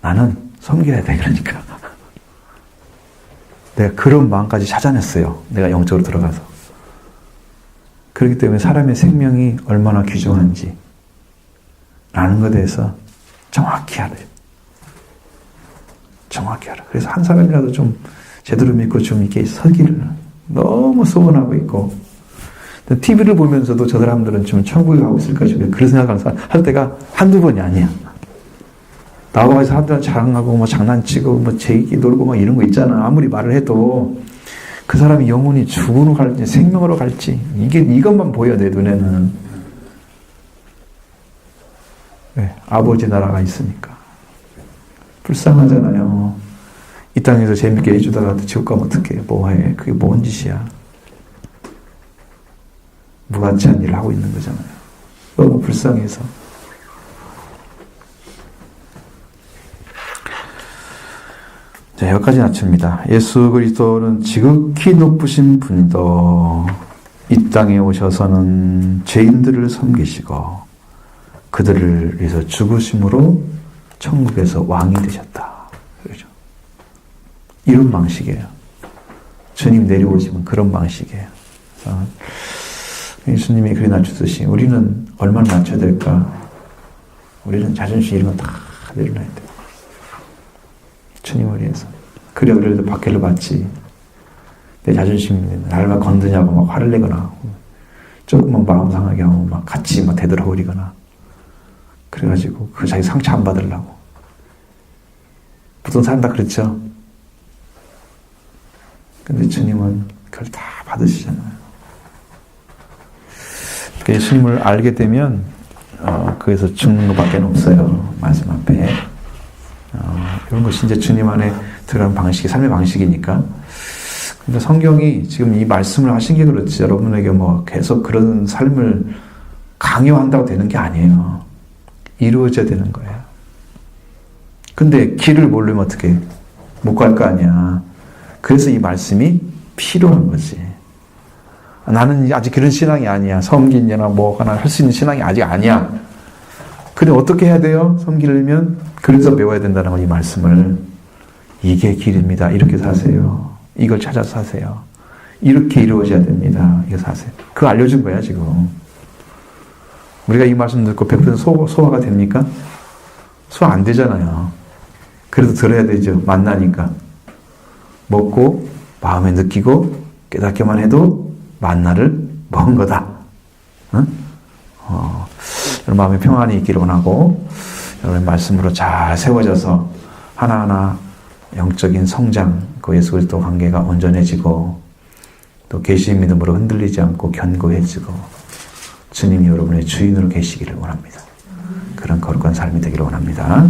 나는 섬겨야 돼. 그러니까. 내가 그런 마음까지 찾아냈어요. 내가 영적으로 들어가서. 그렇기 때문에 사람의 생명이 얼마나 귀중한지 라는 것에 대해서 정확히 알아요. 정확히 알아. 그래서 한 사람이라도 좀 제대로 믿고 좀 이렇게 서기를 너무 소원하고 있고, TV를 보면서도 저 사람들은 좀 천국에 가고 있을 것이고, 그런 생각을 할 때가 한두 번이 아니야. 나와서 사람들은 자랑하고, 뭐 장난치고, 뭐 재밌게 놀고, 막 이런 거 있잖아. 아무리 말을 해도 그 사람이 영혼이 죽음으로 갈지, 생명으로 갈지, 이것만 보여, 내 눈에는. 네, 아버지 나라가 있으니까. 불쌍하잖아요. 이 땅에서 재밌게 해주다가 지옥 가면 어떡해. 뭐해. 그게 뭔 짓이야. 무가치한 일을 하고 있는 거잖아요. 너무 불쌍해서. 자, 여기까지 낮춥니다. 예수 그리스도는 지극히 높으신 분이도 이 땅에 오셔서는 죄인들을 섬기시고 그들을 위해서 죽으심으로 천국에서 왕이 되셨다. 그렇죠? 이런 방식이에요. 주님 내려오시면 그런 방식이에요. 그래서 예수님이 그리 낮추듯이 우리는 얼마나 낮춰야 될까? 우리는 자존심 이런 거 다 내려놔야 돼요. 주님을 위해서. 그래 우리도 박해를 받지. 내 자존심이 나를 막 건드냐고 막 화를 내거나 조금만 마음 상하게 하고 막 같이 막 되돌아버리거나 그래가지고 그 자기 상처 안 받으려고. 보통 사람 다 그렇죠. 근데 주님은 그걸 다 받으시잖아요. 예수님을 알게 되면 거기서 죽는 것밖에 없어요. 말씀 앞에. 이런 것이 이제 주님 안에 들어가는 방식이 삶의 방식이니까. 근데 성경이 지금 이 말씀을 하신 게 그렇지 여러분에게 뭐 계속 그런 삶을 강요한다고 되는 게 아니에요. 이루어져야 되는 거예요. 근데 길을 모르면 어떻게 못 갈 거 아니야. 그래서 이 말씀이 필요한 거지. 나는 아직 그런 신앙이 아니야. 섬기느나 뭐 하나 할 수 있는 신앙이 아직 아니야. 그래 어떻게 해야 돼요? 섬기려면 그래서 배워야 된다는 거 이 말씀을. 이게 길입니다. 이렇게 사세요. 이걸 찾아서 사세요. 이렇게 이루어져야 됩니다. 이거 사세요. 그거 알려준 거야, 지금. 우리가 이 말씀 듣고 100% 소화가 됩니까? 소화 안 되잖아요. 그래도 들어야 되죠. 만나니까. 먹고, 마음에 느끼고, 깨닫기만 해도 만나를 먹은 거다. 응? 여러분 마음에 평안이 있기를 원하고, 여러분의 말씀으로 잘 세워져서 하나하나 영적인 성장, 그 예수 그리스도 관계가 온전해지고, 또 계시의 믿음으로 흔들리지 않고 견고해지고, 주님이 여러분의 주인으로 계시기를 원합니다. 그런 거룩한 삶이 되기를 원합니다.